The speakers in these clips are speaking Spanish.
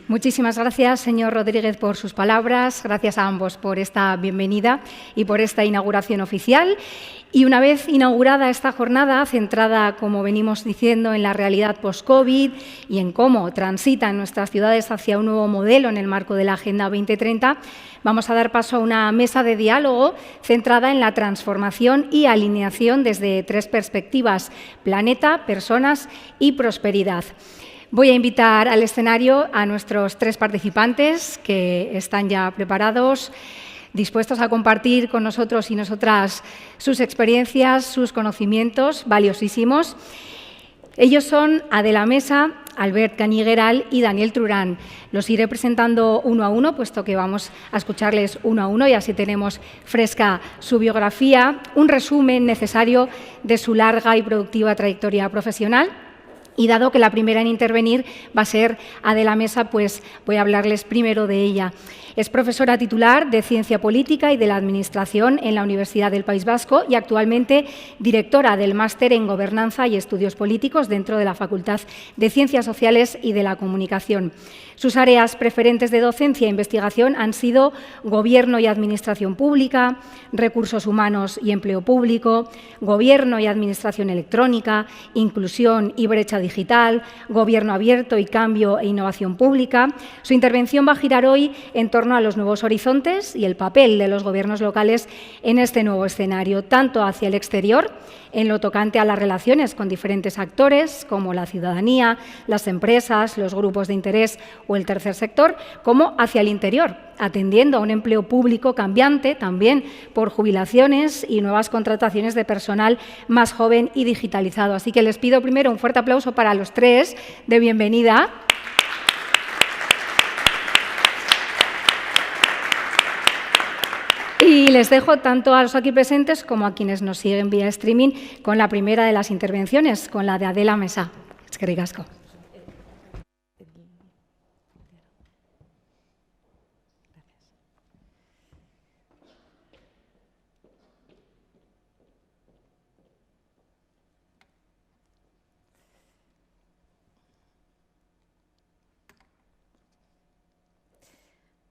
Muchísimas gracias, señor Rodríguez, por sus palabras. Gracias a ambos por esta bienvenida y por esta inauguración oficial. Y una vez inaugurada esta jornada, centrada, como venimos diciendo, en la realidad post-COVID y en cómo transitan nuestras ciudades hacia un nuevo modelo en el marco de la Agenda 2030, vamos a dar paso a una mesa de diálogo centrada en la transformación y alineación desde tres perspectivas: planeta, personas y prosperidad. Voy a invitar al escenario a nuestros tres participantes que están ya preparados, dispuestos a compartir con nosotros y nosotras sus experiencias, sus conocimientos valiosísimos. Ellos son Adela Mesa, Albert Canigueral y Daniel Trurán. Los iré presentando uno a uno, puesto que vamos a escucharles uno a uno y así tenemos fresca su biografía, un resumen necesario de su larga y productiva trayectoria profesional. Y dado que la primera en intervenir va a ser Adela Mesa, pues voy a hablarles primero de ella. Es profesora titular de Ciencia Política y de la Administración en la Universidad del País Vasco y actualmente directora del Máster en Gobernanza y Estudios Políticos dentro de la Facultad de Ciencias Sociales y de la Comunicación. Sus áreas preferentes de docencia e investigación han sido Gobierno y Administración Pública, Recursos Humanos y Empleo Público, Gobierno y Administración Electrónica, Inclusión y Brecha Digital, Gobierno Abierto y Cambio e Innovación Pública. Su intervención va a girar hoy en torno a los nuevos horizontes y el papel de los gobiernos locales en este nuevo escenario, tanto hacia el exterior, en lo tocante a las relaciones con diferentes actores, como la ciudadanía, las empresas, los grupos de interés o el tercer sector, como hacia el interior, atendiendo a un empleo público cambiante también por jubilaciones y nuevas contrataciones de personal más joven y digitalizado. Así que les pido primero un fuerte aplauso para los tres de bienvenida. Y les dejo tanto a los aquí presentes como a quienes nos siguen vía streaming con la primera de las intervenciones, con la de Adela Mesa. Eskerrik asko.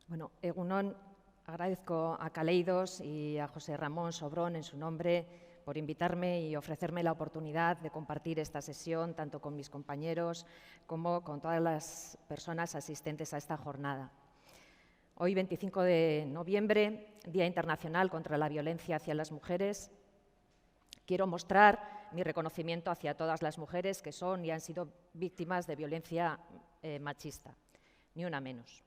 Bueno, Egunon, agradezco a Caleidos y a José Ramón Sobrón en su nombre por invitarme y ofrecerme la oportunidad de compartir esta sesión tanto con mis compañeros como con todas las personas asistentes a esta jornada. Hoy, 25 de noviembre, Día Internacional contra la Violencia hacia las Mujeres, quiero mostrar mi reconocimiento hacia todas las mujeres que son y han sido víctimas de violencia machista, ni una menos.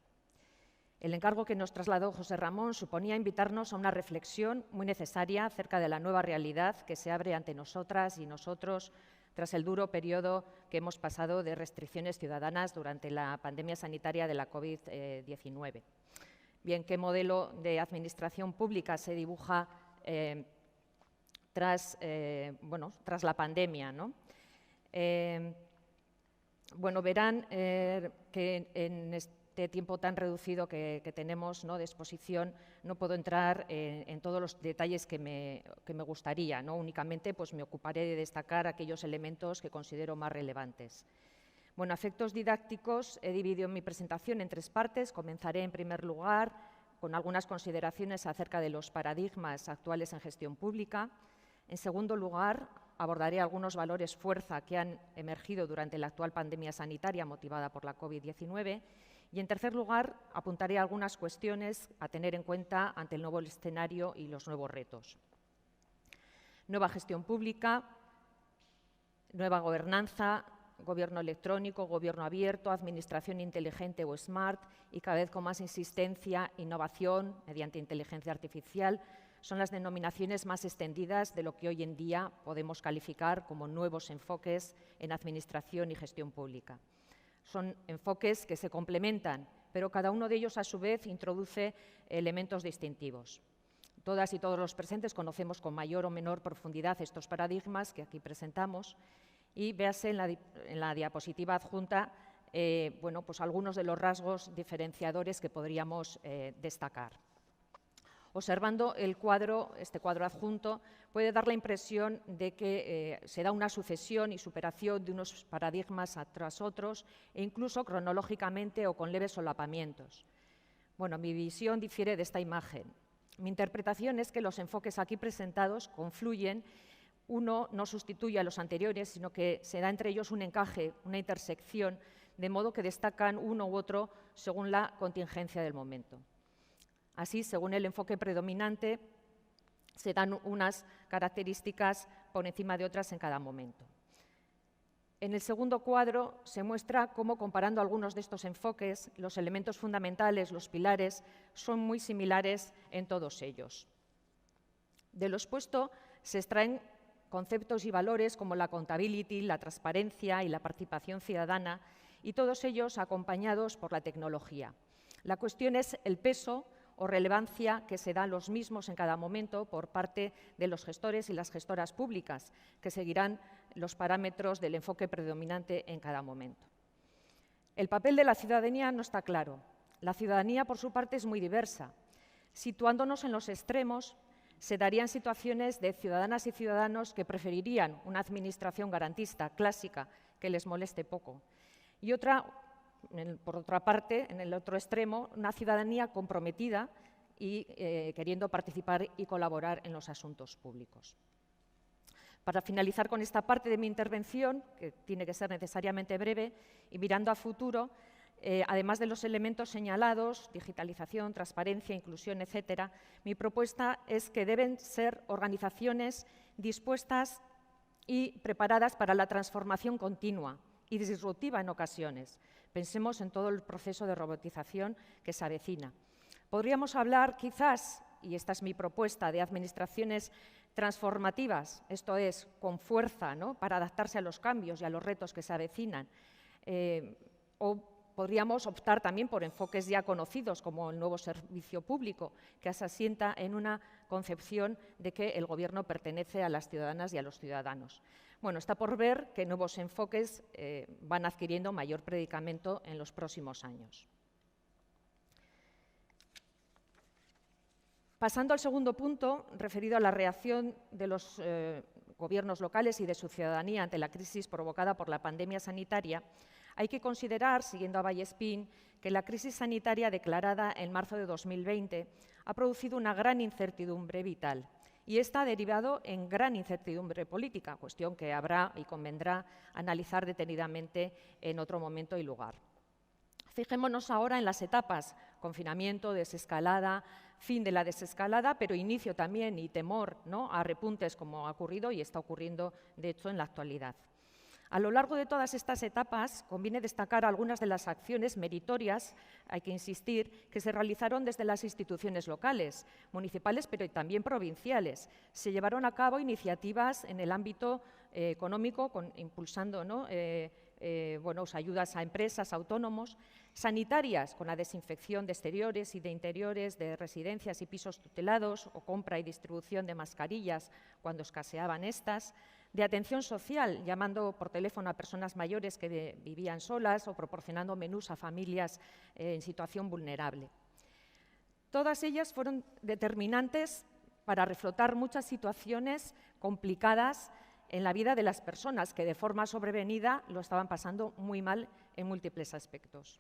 El encargo que nos trasladó José Ramón suponía invitarnos a una reflexión muy necesaria acerca de la nueva realidad que se abre ante nosotras y nosotros tras el duro periodo que hemos pasado de restricciones ciudadanas durante la pandemia sanitaria de la COVID-19. Bien, ¿qué modelo de administración pública se dibuja tras la pandemia, ¿no? Verán que en este tiempo tan reducido que tenemos, ¿no?, de exposición, no puedo entrar en todos los detalles que me gustaría, ¿no? Únicamente pues, me ocuparé de destacar aquellos elementos que considero más relevantes. Bueno, a efectos didácticos he dividido mi presentación en tres partes. Comenzaré en primer lugar con algunas consideraciones acerca de los paradigmas actuales en gestión pública. En segundo lugar, abordaré algunos valores fuerza que han emergido durante la actual pandemia sanitaria motivada por la COVID-19. Y, en tercer lugar, apuntaré algunas cuestiones a tener en cuenta ante el nuevo escenario y los nuevos retos. Nueva gestión pública, nueva gobernanza, gobierno electrónico, gobierno abierto, administración inteligente o smart y cada vez con más insistencia, innovación mediante inteligencia artificial, son las denominaciones más extendidas de lo que hoy en día podemos calificar como nuevos enfoques en administración y gestión pública. Son enfoques que se complementan, pero cada uno de ellos, a su vez, introduce elementos distintivos. Todas y todos los presentes conocemos con mayor o menor profundidad estos paradigmas que aquí presentamos y véase en la diapositiva adjunta pues algunos de los rasgos diferenciadores que podríamos destacar. Observando este cuadro adjunto, puede dar la impresión de que se da una sucesión y superación de unos paradigmas tras otros, e incluso cronológicamente o con leves solapamientos. Bueno, mi visión difiere de esta imagen. Mi interpretación es que los enfoques aquí presentados confluyen. Uno no sustituye a los anteriores, sino que se da entre ellos un encaje, una intersección, de modo que destacan uno u otro según la contingencia del momento. Así, según el enfoque predominante, se dan unas características por encima de otras en cada momento. En el segundo cuadro se muestra cómo, comparando algunos de estos enfoques, los elementos fundamentales, los pilares, son muy similares en todos ellos. De lo expuesto se extraen conceptos y valores como la accountability, la transparencia y la participación ciudadana, y todos ellos acompañados por la tecnología. La cuestión es el peso o relevancia que se dan los mismos en cada momento por parte de los gestores y las gestoras públicas, que seguirán los parámetros del enfoque predominante en cada momento. El papel de la ciudadanía no está claro. La ciudadanía, por su parte, es muy diversa. Situándonos en los extremos, se darían situaciones de ciudadanas y ciudadanos que preferirían una administración garantista, clásica, que les moleste poco. Y por otra parte, en el otro extremo, una ciudadanía comprometida y queriendo participar y colaborar en los asuntos públicos. Para finalizar con esta parte de mi intervención, que tiene que ser necesariamente breve, y mirando a futuro, además de los elementos señalados, digitalización, transparencia, inclusión, etcétera, mi propuesta es que deben ser organizaciones dispuestas y preparadas para la transformación continua y disruptiva en ocasiones. Pensemos en todo el proceso de robotización que se avecina. Podríamos hablar, quizás, y esta es mi propuesta, de administraciones transformativas, esto es, con fuerza, ¿no?, para adaptarse a los cambios y a los retos que se avecinan, o podríamos optar también por enfoques ya conocidos, como el nuevo servicio público, que se asienta en una concepción de que el Gobierno pertenece a las ciudadanas y a los ciudadanos. Bueno, está por ver que nuevos enfoques van adquiriendo mayor predicamento en los próximos años. Pasando al segundo punto, referido a la reacción de los gobiernos locales y de su ciudadanía ante la crisis provocada por la pandemia sanitaria, hay que considerar, siguiendo a Vallespín, que la crisis sanitaria declarada en marzo de 2020 ha producido una gran incertidumbre vital y esta ha derivado en gran incertidumbre política, cuestión que habrá y convendrá analizar detenidamente en otro momento y lugar. Fijémonos ahora en las etapas: confinamiento, desescalada, fin de la desescalada, pero inicio también y temor, ¿no?, a repuntes, como ha ocurrido y está ocurriendo, de hecho, en la actualidad. A lo largo de todas estas etapas, conviene destacar algunas de las acciones meritorias, hay que insistir, que se realizaron desde las instituciones locales, municipales, pero también provinciales. Se llevaron a cabo iniciativas en el ámbito económico, impulsando, ¿no?, ayudas a empresas, autónomos, sanitarias, con la desinfección de exteriores y de interiores de residencias y pisos tutelados, o compra y distribución de mascarillas cuando escaseaban estas, de atención social, llamando por teléfono a personas mayores que vivían solas o proporcionando menús a familias en situación vulnerable. Todas ellas fueron determinantes para reflotar muchas situaciones complicadas en la vida de las personas que de forma sobrevenida lo estaban pasando muy mal en múltiples aspectos.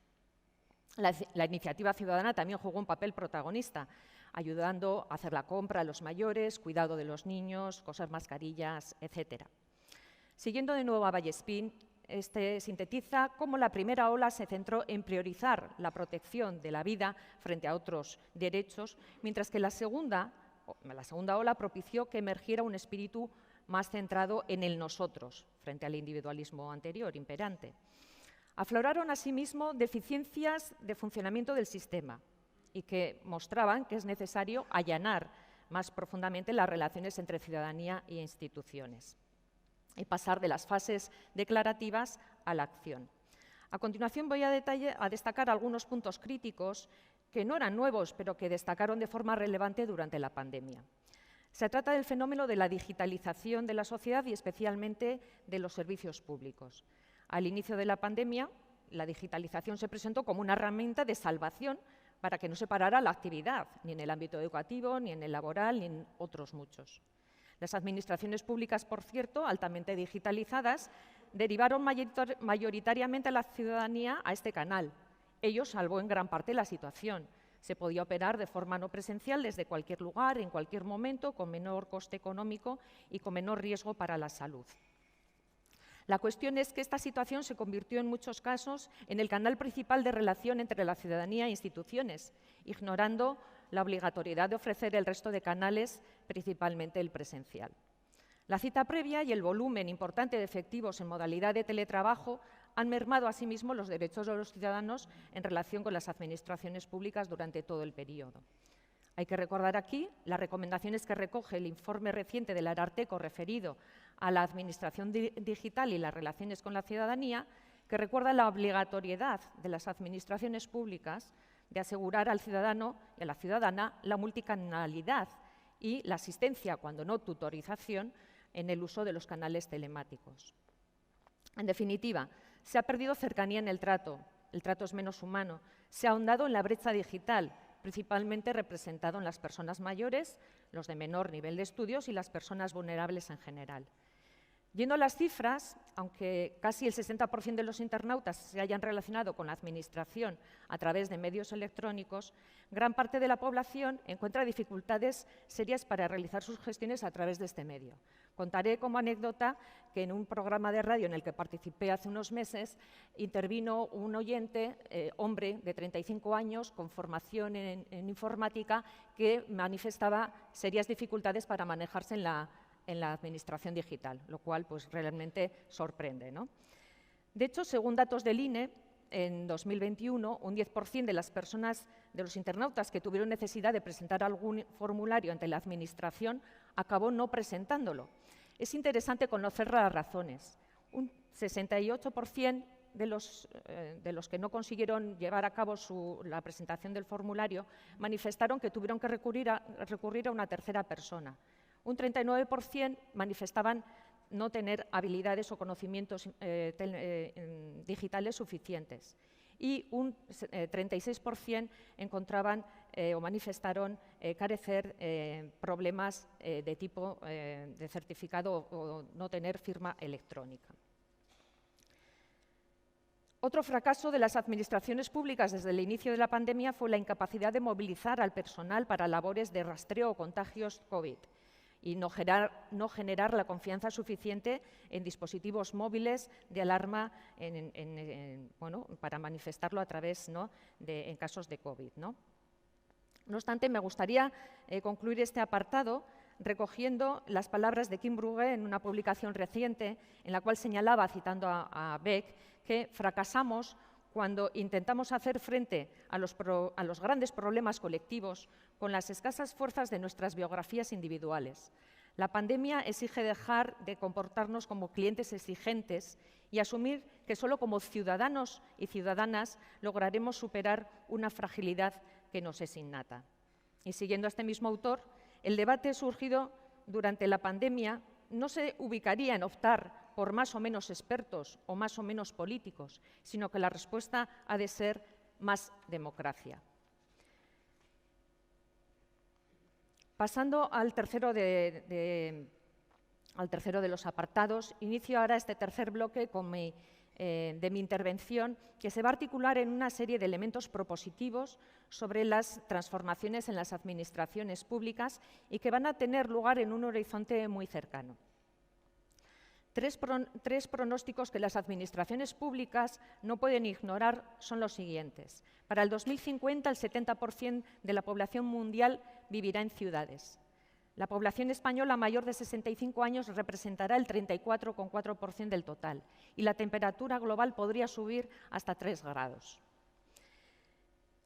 La iniciativa ciudadana también jugó un papel protagonista, ayudando a hacer la compra a los mayores, cuidado de los niños, coser mascarillas, etc. Siguiendo de nuevo a Vallespín, sintetiza cómo la primera ola se centró en priorizar la protección de la vida frente a otros derechos, mientras que la segunda ola propició que emergiera un espíritu más centrado en el nosotros, frente al individualismo anterior, imperante. Afloraron asimismo deficiencias de funcionamiento del sistema y que mostraban que es necesario allanar más profundamente las relaciones entre ciudadanía e instituciones y pasar de las fases declarativas a la acción. A continuación voy a destacar algunos puntos críticos que no eran nuevos, pero que destacaron de forma relevante durante la pandemia. Se trata del fenómeno de la digitalización de la sociedad y especialmente de los servicios públicos. Al inicio de la pandemia, la digitalización se presentó como una herramienta de salvación para que no se parara la actividad, ni en el ámbito educativo, ni en el laboral, ni en otros muchos. Las administraciones públicas, por cierto, altamente digitalizadas, derivaron mayoritariamente a la ciudadanía a este canal. Ello salvó en gran parte la situación. Se podía operar de forma no presencial desde cualquier lugar, en cualquier momento, con menor coste económico y con menor riesgo para la salud. La cuestión es que esta situación se convirtió en muchos casos en el canal principal de relación entre la ciudadanía e instituciones, ignorando la obligatoriedad de ofrecer el resto de canales, principalmente el presencial. La cita previa y el volumen importante de efectivos en modalidad de teletrabajo han mermado asimismo los derechos de los ciudadanos en relación con las administraciones públicas durante todo el periodo. Hay que recordar aquí las recomendaciones que recoge el informe reciente del Ararteko referido a la administración digital y las relaciones con la ciudadanía, que recuerda la obligatoriedad de las administraciones públicas de asegurar al ciudadano y a la ciudadana la multicanalidad y la asistencia, cuando no tutorización, en el uso de los canales telemáticos. En definitiva, se ha perdido cercanía en el trato es menos humano, se ha ahondado en la brecha digital, principalmente representado en las personas mayores, los de menor nivel de estudios y las personas vulnerables en general. Yendo a las cifras, aunque casi el 60% de los internautas se hayan relacionado con la Administración a través de medios electrónicos, gran parte de la población encuentra dificultades serias para realizar sus gestiones a través de este medio. Contaré como anécdota que en un programa de radio en el que participé hace unos meses intervino un oyente, hombre de 35 años, con formación en informática, que manifestaba serias dificultades para manejarse en la administración digital, lo cual pues, realmente sorprende, ¿no? De hecho, según datos del INE, en 2021, un 10% de las personas, de los internautas que tuvieron necesidad de presentar algún formulario ante la Administración, acabó no presentándolo. Es interesante conocer las razones. Un 68% de los que no consiguieron llevar a cabo la presentación del formulario manifestaron que tuvieron que recurrir a una tercera persona. Un 39% manifestaban no tener habilidades o conocimientos digitales suficientes y un 36% encontraban o manifestaron carecer problemas de tipo de certificado o no tener firma electrónica. Otro fracaso de las administraciones públicas desde el inicio de la pandemia fue la incapacidad de movilizar al personal para labores de rastreo o contagios COVID y no generar la confianza suficiente en dispositivos móviles de alarma para manifestarlo a través, ¿no?, en casos de COVID, ¿no? No obstante, me gustaría concluir este apartado recogiendo las palabras de Kim Brugge en una publicación reciente en la cual señalaba, citando a Beck, que fracasamos cuando intentamos hacer frente a los grandes problemas colectivos con las escasas fuerzas de nuestras biografías individuales. La pandemia exige dejar de comportarnos como clientes exigentes y asumir que solo como ciudadanos y ciudadanas lograremos superar una fragilidad que nos es innata. Y siguiendo a este mismo autor, el debate surgido durante la pandemia no se ubicaría en optar por más o menos expertos o más o menos políticos, sino que la respuesta ha de ser más democracia. Pasando al tercero de los apartados, inicio ahora este tercer bloque de mi intervención, que se va a articular en una serie de elementos propositivos sobre las transformaciones en las administraciones públicas y que van a tener lugar en un horizonte muy cercano. Tres pronósticos que las administraciones públicas no pueden ignorar son los siguientes. Para el 2050, el 70% de la población mundial vivirá en ciudades. La población española mayor de 65 años representará el 34,4% del total y la temperatura global podría subir hasta 3 grados.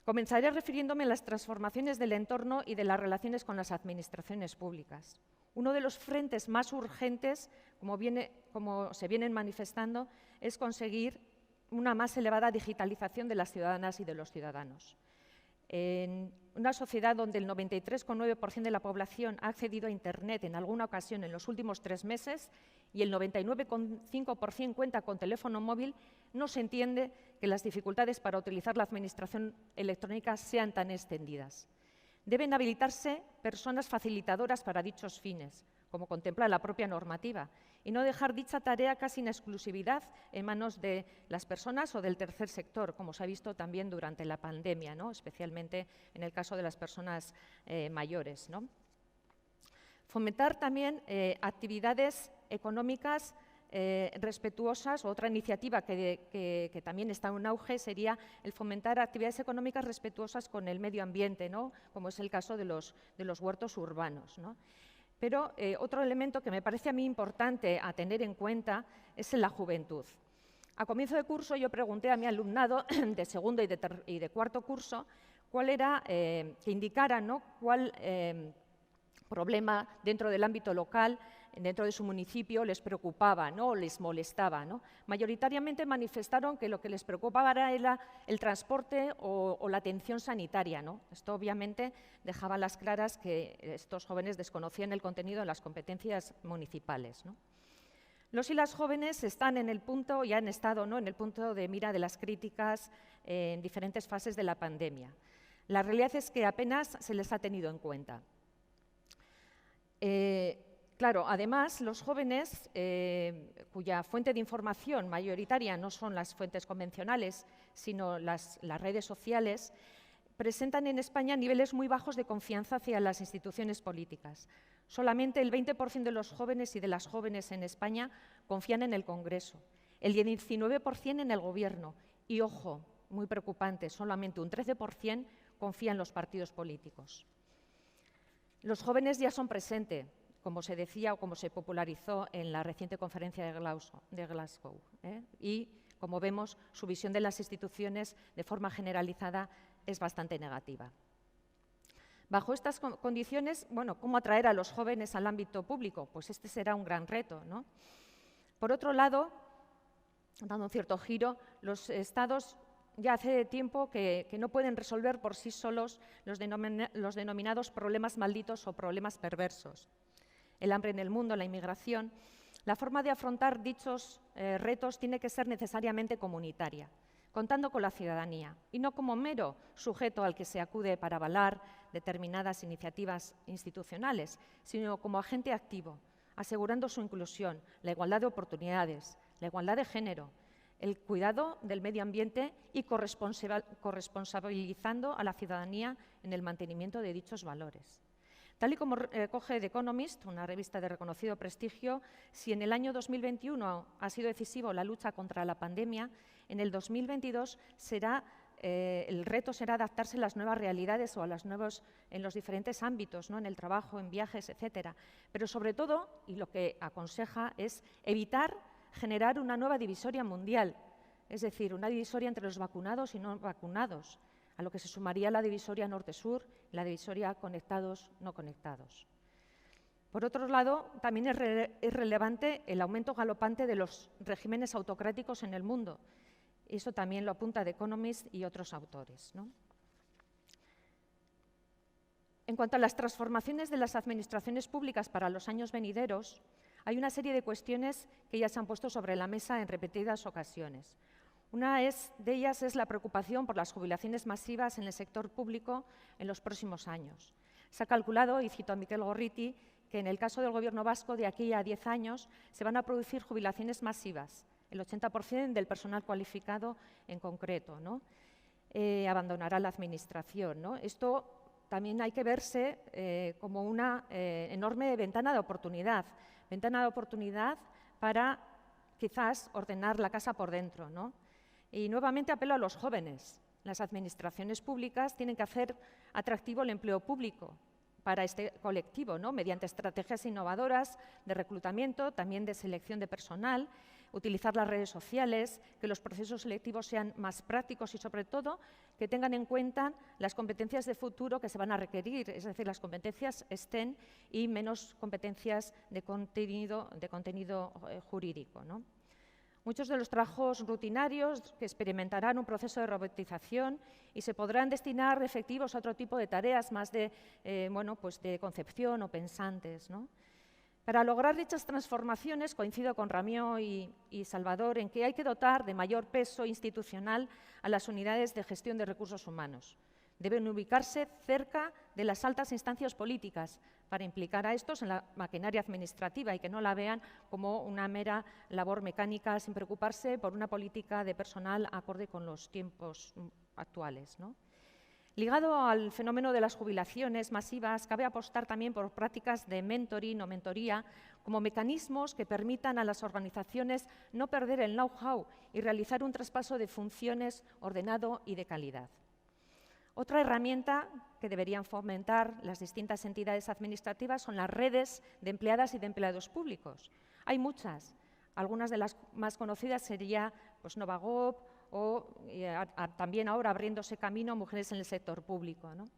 Comenzaré refiriéndome a las transformaciones del entorno y de las relaciones con las administraciones públicas. Uno de los frentes más urgentes, como se vienen manifestando, es conseguir una más elevada digitalización de las ciudadanas y de los ciudadanos. En una sociedad donde el 93,9% de la población ha accedido a Internet en alguna ocasión en los últimos 3 meses y el 99,5% cuenta con teléfono móvil, no se entiende que las dificultades para utilizar la administración electrónica sean tan extendidas. Deben habilitarse personas facilitadoras para dichos fines, como contempla la propia normativa, y no dejar dicha tarea casi en exclusividad en manos de las personas o del tercer sector, como se ha visto también durante la pandemia, ¿no? Especialmente en el caso de las personas mayores, ¿no? Fomentar también actividades económicas respetuosas. Otra iniciativa que también está en auge sería el fomentar actividades económicas respetuosas con el medio ambiente, ¿no? Como es el caso de los huertos urbanos, ¿no? Pero otro elemento que me parece a mí importante a tener en cuenta es la juventud. A comienzo de curso yo pregunté a mi alumnado de segundo y de cuarto curso cuál era, que indicaran, ¿no?, cuál problema dentro del ámbito local, dentro de su municipio, les preocupaba, ¿no?, o les molestaba, ¿no? Mayoritariamente manifestaron que lo que les preocupaba era el transporte o la atención sanitaria, ¿no? Esto obviamente dejaba a las claras que estos jóvenes desconocían el contenido de las competencias municipales, ¿no? Los y las jóvenes están en el punto, y han estado, ¿no?, en el punto de mira de las críticas en diferentes fases de la pandemia. La realidad es que apenas se les ha tenido en cuenta. Claro, además, los jóvenes, cuya fuente de información mayoritaria no son las fuentes convencionales, sino las redes sociales, presentan en España niveles muy bajos de confianza hacia las instituciones políticas. Solamente el 20% de los jóvenes y de las jóvenes en España confían en el Congreso, el 19% en el Gobierno y, ojo, muy preocupante, solamente un 13% confía en los partidos políticos. Los jóvenes ya son presente, como se decía o como se popularizó en la reciente conferencia de Glasgow, y, como vemos, su visión de las instituciones de forma generalizada es bastante negativa. Bajo estas condiciones, bueno, ¿cómo atraer a los jóvenes al ámbito público? Pues este será un gran reto, ¿no? Por otro lado, dando un cierto giro, los Estados ya hace tiempo que no pueden resolver por sí solos los denominados problemas malditos o problemas perversos. El hambre en el mundo, la inmigración. La forma de afrontar dichos retos tiene que ser necesariamente comunitaria, contando con la ciudadanía y no como mero sujeto al que se acude para avalar determinadas iniciativas institucionales, sino como agente activo, asegurando su inclusión, la igualdad de oportunidades, la igualdad de género, el cuidado del medio ambiente y corresponsabilizando a la ciudadanía en el mantenimiento de dichos valores. Tal y como recoge The Economist, una revista de reconocido prestigio, si en el año 2021 ha sido decisivo la lucha contra la pandemia, en el 2022 el reto será adaptarse a las nuevas realidades o a las nuevas en los diferentes ámbitos, ¿no?, en el trabajo, en viajes, etcétera. Pero sobre todo, y lo que aconseja es evitar generar una nueva divisoria mundial, es decir, una divisoria entre los vacunados y no vacunados, a lo que se sumaría la divisoria norte-sur, la divisoria conectados-no conectados. Por otro lado, también es relevante el aumento galopante de los regímenes autocráticos en el mundo. Eso también lo apunta The Economist y otros autores, ¿no? En cuanto a las transformaciones de las administraciones públicas para los años venideros, hay una serie de cuestiones que ya se han puesto sobre la mesa en repetidas ocasiones. Una de ellas es la preocupación por las jubilaciones masivas en el sector público en los próximos años. Se ha calculado, y cito a Miquel Gorriti, que en el caso del Gobierno vasco de aquí a 10 años se van a producir jubilaciones masivas, el 80% del personal cualificado en concreto, ¿no? Abandonará la Administración, ¿no? Esto también hay que verse como una enorme ventana de oportunidad para quizás ordenar la casa por dentro, ¿no? Y nuevamente apelo a los jóvenes. Las administraciones públicas tienen que hacer atractivo el empleo público para este colectivo, ¿no?, mediante estrategias innovadoras de reclutamiento, también de selección de personal, utilizar las redes sociales, que los procesos selectivos sean más prácticos y, sobre todo, que tengan en cuenta las competencias de futuro que se van a requerir, es decir, las competencias STEM y menos competencias de contenido jurídico, ¿no? Muchos de los trabajos rutinarios que experimentarán un proceso de robotización y se podrán destinar efectivos a otro tipo de tareas más de, pues de concepción o pensantes, ¿no? Para lograr dichas transformaciones, coincido con Ramió y Salvador en que hay que dotar de mayor peso institucional a las unidades de gestión de recursos humanos. Deben ubicarse cerca de las altas instancias políticas para implicar a estos en la maquinaria administrativa y que no la vean como una mera labor mecánica sin preocuparse por una política de personal acorde con los tiempos actuales, ¿no? Ligado al fenómeno de las jubilaciones masivas, cabe apostar también por prácticas de mentoring o mentoría como mecanismos que permitan a las organizaciones no perder el know-how y realizar un traspaso de funciones ordenado y de calidad. Otra herramienta que deberían fomentar las distintas entidades administrativas son las redes de empleadas y de empleados públicos. Hay muchas. Algunas de las más conocidas sería pues, Novagov o también ahora abriéndose camino mujeres en el sector público, ¿no?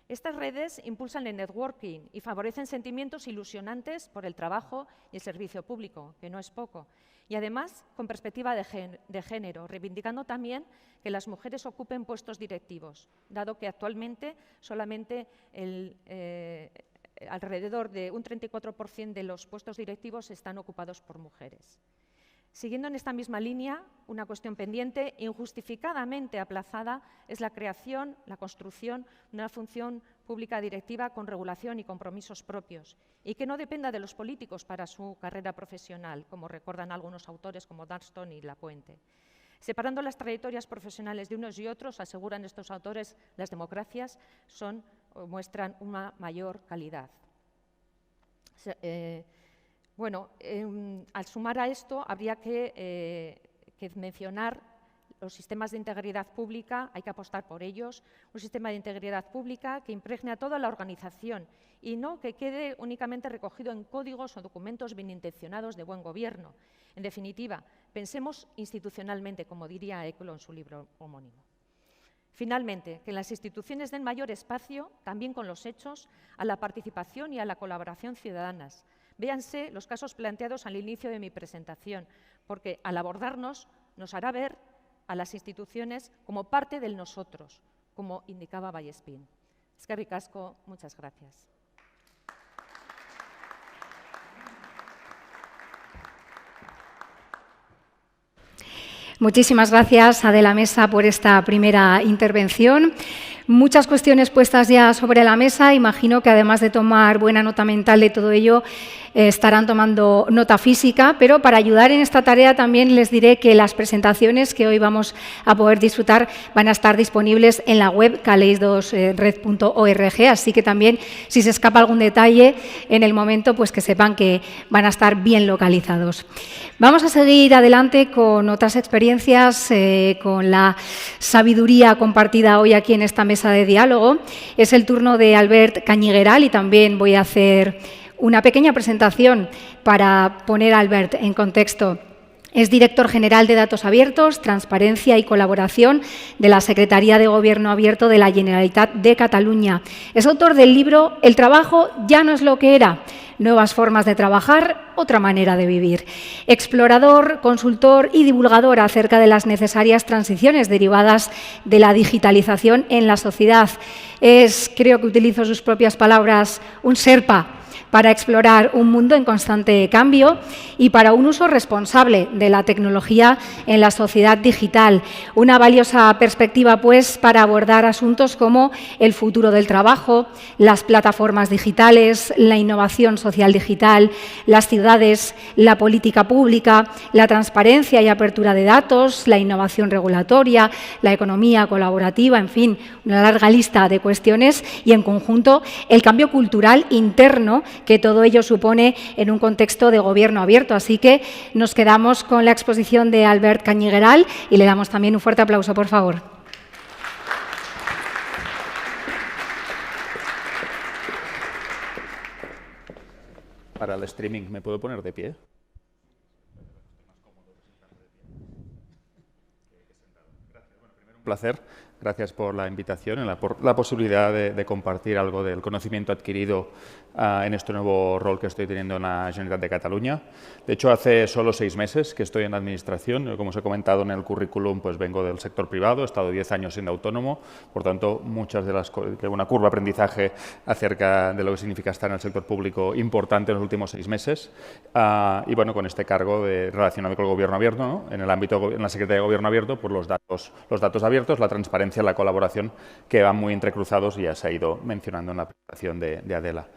Estas redes impulsan el networking y favorecen sentimientos ilusionantes por el trabajo y el servicio público, que no es poco. Y además, con perspectiva de género, reivindicando también que las mujeres ocupen puestos directivos, dado que actualmente solamente alrededor de un 34% de los puestos directivos están ocupados por mujeres. Siguiendo en esta misma línea, una cuestión pendiente, injustificadamente aplazada, es la creación, la construcción de una función pública directiva con regulación y compromisos propios y que no dependa de los políticos para su carrera profesional, como recuerdan algunos autores como Dunston y Lapuente. Separando las trayectorias profesionales de unos y otros, aseguran estos autores, las democracias muestran una mayor calidad. Al sumar a esto, habría que mencionar los sistemas de integridad pública, hay que apostar por ellos, un sistema de integridad pública que impregne a toda la organización y no que quede únicamente recogido en códigos o documentos bien intencionados de buen gobierno. En definitiva, pensemos institucionalmente, como diría Eklund en su libro homónimo. Finalmente, que las instituciones den mayor espacio, también con los hechos, a la participación y a la colaboración ciudadanas. Véanse los casos planteados al inicio de mi presentación, porque al abordarnos nos hará ver a las instituciones como parte del nosotros, como indicaba Vallespín. Eskerrik asko, muchas gracias. Muchísimas gracias a De la Mesa por esta primera intervención. Muchas cuestiones puestas ya sobre la mesa. Imagino que además de tomar buena nota mental de todo ello, estarán tomando nota física, pero para ayudar en esta tarea también les diré que las presentaciones que hoy vamos a poder disfrutar van a estar disponibles en la web kaleidos.red.org, así que también si se escapa algún detalle en el momento, pues que sepan que van a estar bien localizados. Vamos a seguir adelante con otras experiencias, con la sabiduría compartida hoy aquí en esta mesa de diálogo. Es el turno de Albert Cañigueral y también voy a hacer una pequeña presentación para poner a Albert en contexto. Es director general de Datos Abiertos, Transparencia y Colaboración de la Secretaría de Gobierno Abierto de la Generalitat de Cataluña. Es autor del libro El trabajo ya no es lo que era, nuevas formas de trabajar, otra manera de vivir. Explorador, consultor y divulgador acerca de las necesarias transiciones derivadas de la digitalización en la sociedad. Es, creo que utilizo sus propias palabras, un Sherpa para explorar un mundo en constante cambio y para un uso responsable de la tecnología en la sociedad digital. Una valiosa perspectiva, pues, para abordar asuntos como el futuro del trabajo, las plataformas digitales, la innovación social digital, las ciudades, la política pública, la transparencia y apertura de datos, la innovación regulatoria, la economía colaborativa, en fin, una larga lista de cuestiones y, en conjunto, el cambio cultural interno que todo ello supone en un contexto de gobierno abierto. Así que nos quedamos con la exposición de Albert Cañigueral y le damos también un fuerte aplauso, por favor. Para el streaming, ¿me puedo poner de pie? placer. Gracias por la invitación y por la posibilidad de compartir algo del conocimiento adquirido en este nuevo rol que estoy teniendo en la Generalitat de Cataluña. De hecho, hace solo 6 meses que estoy en la administración. Como os he comentado en el currículum, pues vengo del sector privado, he estado 10 años siendo autónomo, por tanto, muchas de una curva de aprendizaje acerca de lo que significa estar en el sector público importante en los últimos 6 meses. Y bueno, con este cargo relacionado con el Gobierno abierto, ¿no? En la Secretaría de Gobierno abierto, pues los datos abiertos, la transparencia, la colaboración, que van muy entrecruzados y ya se ha ido mencionando en la presentación de Adela.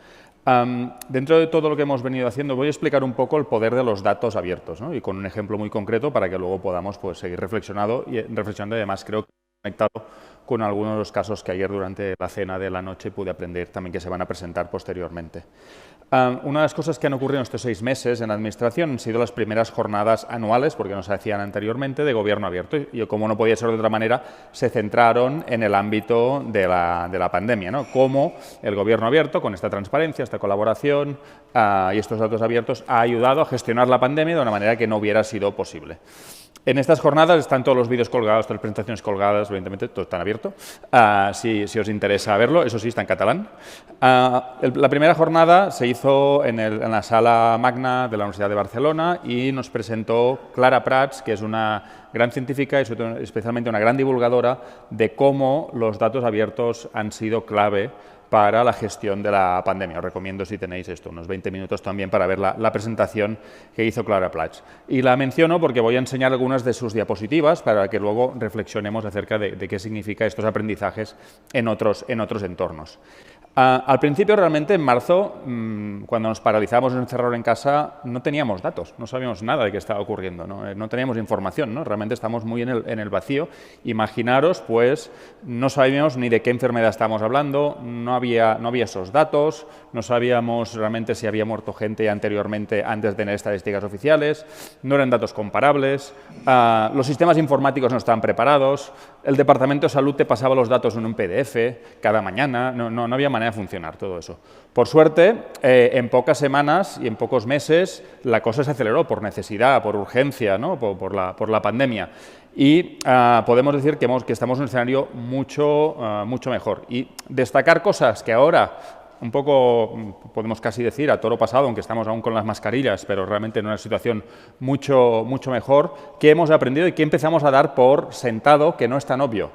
Dentro de todo lo que hemos venido haciendo, voy a explicar un poco el poder de los datos abiertos, ¿no? Y con un ejemplo muy concreto para que luego podamos pues, seguir reflexionando y además creo que conectado con algunos de los casos que ayer durante la cena de la noche pude aprender también que se van a presentar posteriormente. Una de las cosas que han ocurrido en estos 6 meses en la Administración han sido las primeras jornadas anuales, porque no se hacían anteriormente, de Gobierno abierto. Y como no podía ser de otra manera, se centraron en el ámbito de la pandemia, ¿no? Cómo el Gobierno abierto, con esta transparencia, esta colaboración y estos datos abiertos, ha ayudado a gestionar la pandemia de una manera que no hubiera sido posible. En estas jornadas están todos los vídeos colgados, todas las presentaciones colgadas, evidentemente, todo está abierto, si os interesa verlo, eso sí, está en catalán. La primera jornada se hizo en la sala magna de la Universidad de Barcelona y nos presentó Clara Prats, que es una gran científica y sobre todo, especialmente una gran divulgadora de cómo los datos abiertos han sido clave para la gestión de la pandemia. Os recomiendo, si tenéis unos 20 minutos también para ver la presentación que hizo Clara Prats. Y la menciono porque voy a enseñar algunas de sus diapositivas para que luego reflexionemos acerca de qué significa estos aprendizajes en otros entornos. Al principio, realmente, en marzo, cuando nos paralizamos y nos encerraron en casa, no teníamos datos, no sabíamos nada de qué estaba ocurriendo, no teníamos información, ¿no? Realmente estamos muy en el vacío. Imaginaros, pues, no sabíamos ni de qué enfermedad estábamos hablando, no había esos datos, no sabíamos realmente si había muerto gente anteriormente antes de tener estadísticas oficiales, no eran datos comparables, los sistemas informáticos no estaban preparados, el Departamento de Salud te pasaba los datos en un PDF cada mañana, no había manera de funcionar todo eso. Por suerte, en pocas semanas y en pocos meses la cosa se aceleró por necesidad, por urgencia, ¿no? por la pandemia. Y podemos decir que estamos en un escenario mucho mejor. Y destacar cosas que ahora, un poco, podemos casi decir, a toro pasado, aunque estamos aún con las mascarillas, pero realmente en una situación mucho mejor, que hemos aprendido y que empezamos a dar por sentado, que no es tan obvio.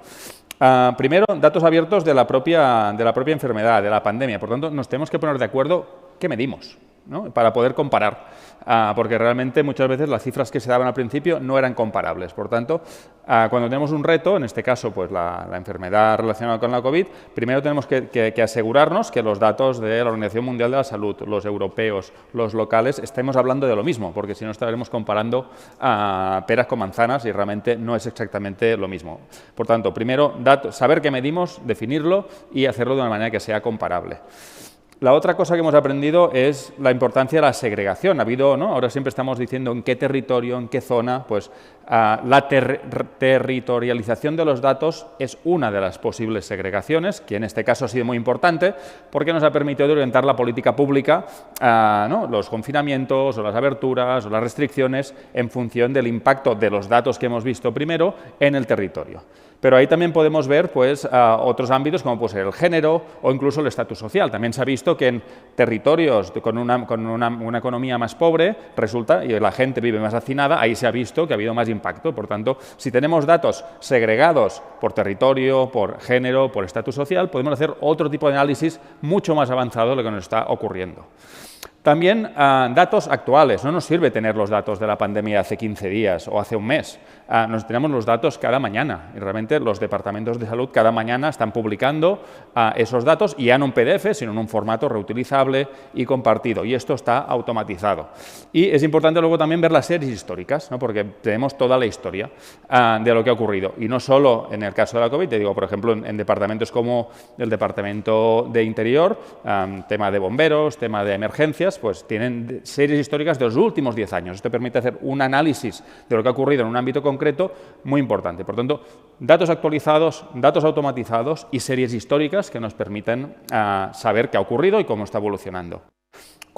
Primero, datos abiertos de la propia enfermedad, de la pandemia. Por tanto, nos tenemos que poner de acuerdo qué medimos, ¿no? Para poder comparar, porque realmente muchas veces las cifras que se daban al principio no eran comparables. Por tanto, cuando tenemos un reto, en este caso pues la enfermedad relacionada con la COVID, primero tenemos que asegurarnos que los datos de la Organización Mundial de la Salud, los europeos, los locales, estemos hablando de lo mismo, porque si no estaremos comparando peras con manzanas y realmente no es exactamente lo mismo. Por tanto, primero, saber qué medimos, definirlo y hacerlo de una manera que sea comparable. La otra cosa que hemos aprendido es la importancia de la segregación. Ha habido, ¿no? Ahora siempre estamos diciendo en qué territorio, en qué zona, pues la territorialización de los datos es una de las posibles segregaciones, que en este caso ha sido muy importante, porque nos ha permitido orientar la política pública, ¿no? Los confinamientos o las aberturas o las restricciones en función del impacto de los datos que hemos visto primero en el territorio. Pero ahí también podemos ver pues, otros ámbitos como puede ser el género o incluso el estatus social. También se ha visto que en territorios con una economía más pobre resulta, y la gente vive más hacinada, ahí se ha visto que ha habido más impacto. Por tanto, si tenemos datos segregados por territorio, por género, por estatus social, podemos hacer otro tipo de análisis mucho más avanzado de lo que nos está ocurriendo. También datos actuales. No nos sirve tener los datos de la pandemia hace 15 días o hace un mes. Tenemos los datos cada mañana y realmente los departamentos de salud cada mañana están publicando esos datos y ya no en PDF, sino en un formato reutilizable y compartido. Y esto está automatizado. Y es importante luego también ver las series históricas, ¿no? Porque tenemos toda la historia de lo que ha ocurrido. Y no solo en el caso de la COVID, te digo, por ejemplo, en departamentos como el Departamento de Interior, tema de bomberos, tema de emergencias, pues tienen series históricas de los últimos 10 años. Esto permite hacer un análisis de lo que ha ocurrido en un ámbito concreto muy importante. Por tanto, datos actualizados, datos automatizados y series históricas que nos permiten saber qué ha ocurrido y cómo está evolucionando.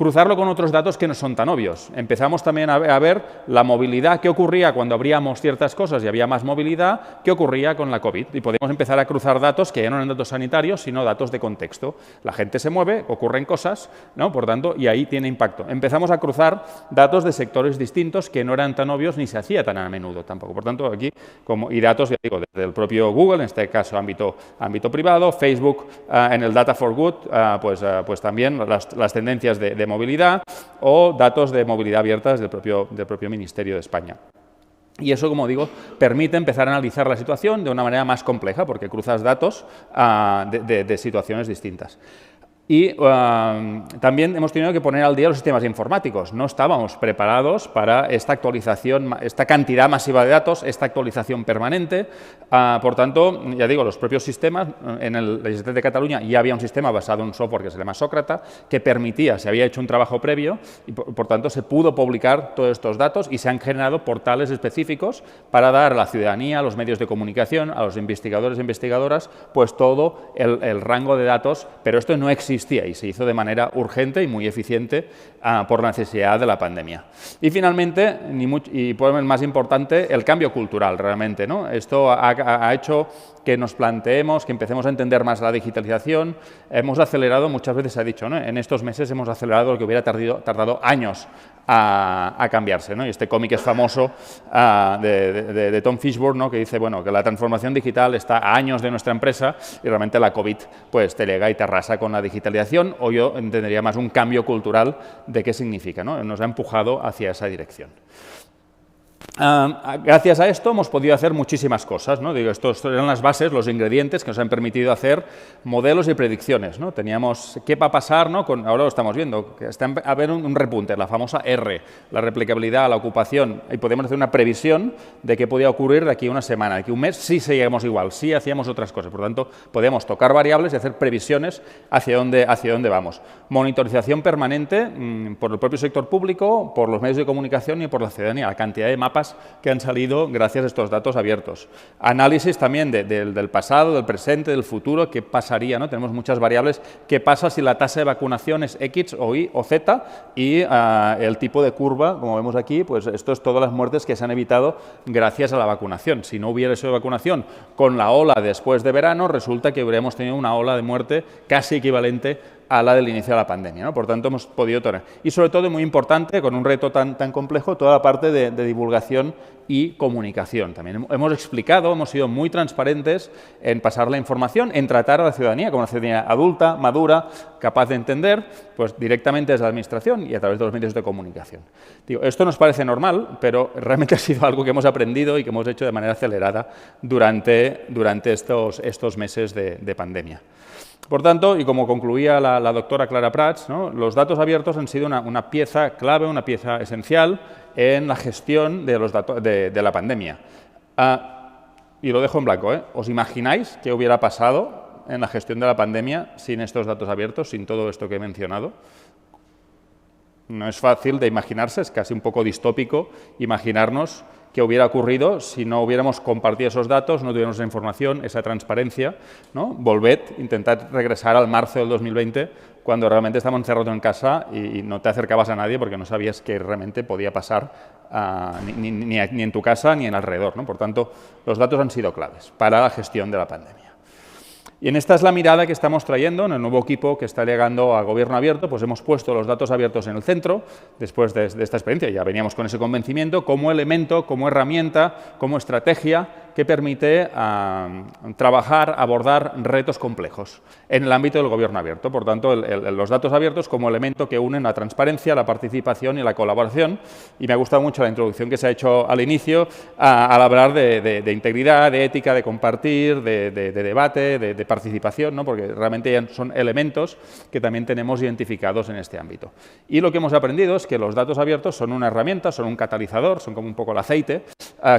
cruzarlo con otros datos que no son tan obvios. Empezamos también a ver la movilidad, qué ocurría cuando abríamos ciertas cosas y había más movilidad, qué ocurría con la COVID. Y podemos empezar a cruzar datos que ya no eran datos sanitarios, sino datos de contexto. La gente se mueve, ocurren cosas, ¿no? Por tanto, y ahí tiene impacto. Empezamos a cruzar datos de sectores distintos que no eran tan obvios ni se hacía tan a menudo tampoco. Por tanto, aquí, y datos, ya digo, desde el propio Google, en este caso ámbito privado, Facebook en el Data for Good, pues también las tendencias de movilidad o datos de movilidad abiertas del propio Ministerio de España. Y eso, como digo, permite empezar a analizar la situación de una manera más compleja, porque cruzas datos de situaciones distintas. Y también hemos tenido que poner al día los sistemas informáticos. No estábamos preparados para esta actualización, esta cantidad masiva de datos, esta actualización permanente. Por tanto, ya digo, los propios sistemas, en la Generalitat de Cataluña ya había un sistema basado en un software que se llama Sócrata, que permitía, se había hecho un trabajo previo y por tanto se pudo publicar todos estos datos y se han generado portales específicos para dar a la ciudadanía, a los medios de comunicación, a los investigadores e investigadoras, pues todo el rango de datos, pero esto no existe y se hizo de manera urgente y muy eficiente por la necesidad de la pandemia. Y finalmente, y por el más importante, el cambio cultural realmente, ¿no? Esto ha hecho que nos planteemos, que empecemos a entender más la digitalización. Hemos acelerado, muchas veces se ha dicho, ¿no? En estos meses hemos acelerado lo que hubiera tardado años a cambiarse, ¿no? Y este cómic es famoso de Tom Fishburne, ¿no? Que dice, bueno, que la transformación digital está a años de nuestra empresa y realmente la COVID pues te llega y te arrasa con la digitalización, o yo entendería más un cambio cultural de qué significa, ¿no? Nos ha empujado hacia esa dirección. Gracias a esto hemos podido hacer muchísimas cosas, ¿no? Digo, estos eran las bases, los ingredientes que nos han permitido hacer modelos y predicciones, ¿no? Teníamos qué va a pasar, ¿no? Ahora lo estamos viendo, que está a haber un repunte, la famosa R, la replicabilidad, la ocupación, y podemos hacer una previsión de qué podía ocurrir de aquí a una semana, de aquí a un mes, sí seguíamos igual, sí hacíamos otras cosas, por lo tanto, podemos tocar variables y hacer previsiones hacia dónde vamos. Monitorización permanente por el propio sector público, por los medios de comunicación y por la ciudadanía, la cantidad de mapas que han salido gracias a estos datos abiertos. Análisis también del pasado, del presente, del futuro, qué pasaría, ¿no? Tenemos muchas variables, qué pasa si la tasa de vacunación es X o Y o Z y el tipo de curva, como vemos aquí, pues esto es todas las muertes que se han evitado gracias a la vacunación. Si no hubiera sido vacunación con la ola después de verano, resulta que habríamos tenido una ola de muerte casi equivalente a la del inicio de la pandemia, ¿no? Por tanto, hemos podido tener. Y sobre todo, muy importante, con un reto tan complejo, toda la parte de divulgación y comunicación. También hemos explicado, hemos sido muy transparentes en pasar la información, en tratar a la ciudadanía como una ciudadanía adulta, madura, capaz de entender, pues directamente desde la administración y a través de los medios de comunicación. Digo, esto nos parece normal, pero realmente ha sido algo que hemos aprendido y que hemos hecho de manera acelerada durante estos meses de pandemia. Por tanto, y como concluía la doctora Clara Prats, ¿no? Los datos abiertos han sido una pieza clave, una pieza esencial en la gestión de los datos de la pandemia. Y lo dejo en blanco, ¿eh? ¿Os imagináis qué hubiera pasado en la gestión de la pandemia sin estos datos abiertos, sin todo esto que he mencionado? No es fácil de imaginarse, es casi un poco distópico imaginarnos qué hubiera ocurrido si no hubiéramos compartido esos datos, no tuviéramos esa información, esa transparencia, ¿no? Volved, intentad regresar al marzo del 2020, cuando realmente estábamos encerrados en casa y no te acercabas a nadie porque no sabías qué realmente podía pasar ni en tu casa ni en alrededor, ¿no? Por tanto, los datos han sido claves para la gestión de la pandemia. Y esta es la mirada que estamos trayendo en el nuevo equipo que está llegando a Gobierno Abierto, pues hemos puesto los datos abiertos en el centro, después de esta experiencia, ya veníamos con ese convencimiento, como elemento, como herramienta, como estrategia que permite trabajar, abordar retos complejos en el ámbito del Gobierno Abierto. Por tanto, los datos abiertos como elemento que unen la transparencia, la participación y la colaboración. Y me ha gustado mucho la introducción que se ha hecho al inicio al hablar de integridad, de ética, de compartir, de debate, de participación, ¿no? Porque realmente ya son elementos que también tenemos identificados en este ámbito. Y lo que hemos aprendido es que los datos abiertos son una herramienta, son un catalizador, son como un poco el aceite,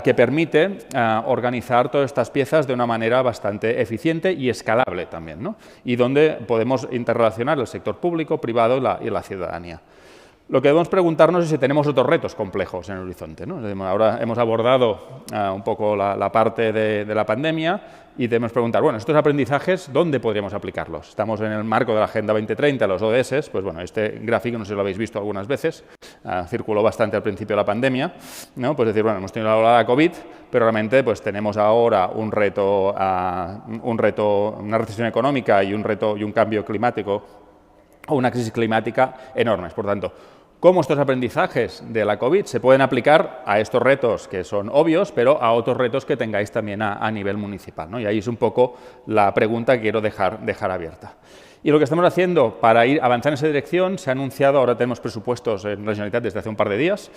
que permite organizar todas estas piezas de una manera bastante eficiente y escalable también, ¿no? Y donde podemos interrelacionar el sector público, privado y la ciudadanía. Lo que debemos preguntarnos es si tenemos otros retos complejos en el horizonte, ¿no? Ahora hemos abordado un poco la parte de la pandemia y debemos preguntar, bueno, estos aprendizajes, ¿dónde podríamos aplicarlos? Estamos en el marco de la Agenda 2030, los ODS, pues bueno, este gráfico, no sé si lo habéis visto algunas veces, circuló bastante al principio de la pandemia, ¿no? Pues decir, bueno, hemos tenido la ola de COVID, pero realmente pues tenemos ahora un reto, una recesión económica y un cambio climático o una crisis climática enormes. Por tanto, cómo estos aprendizajes de la COVID se pueden aplicar a estos retos que son obvios, pero a otros retos que tengáis también a nivel municipal, ¿no? Y ahí es un poco la pregunta que quiero dejar abierta. Y lo que estamos haciendo para avanzar en esa dirección, se ha anunciado, ahora tenemos presupuestos en la Generalitat desde hace un par de días,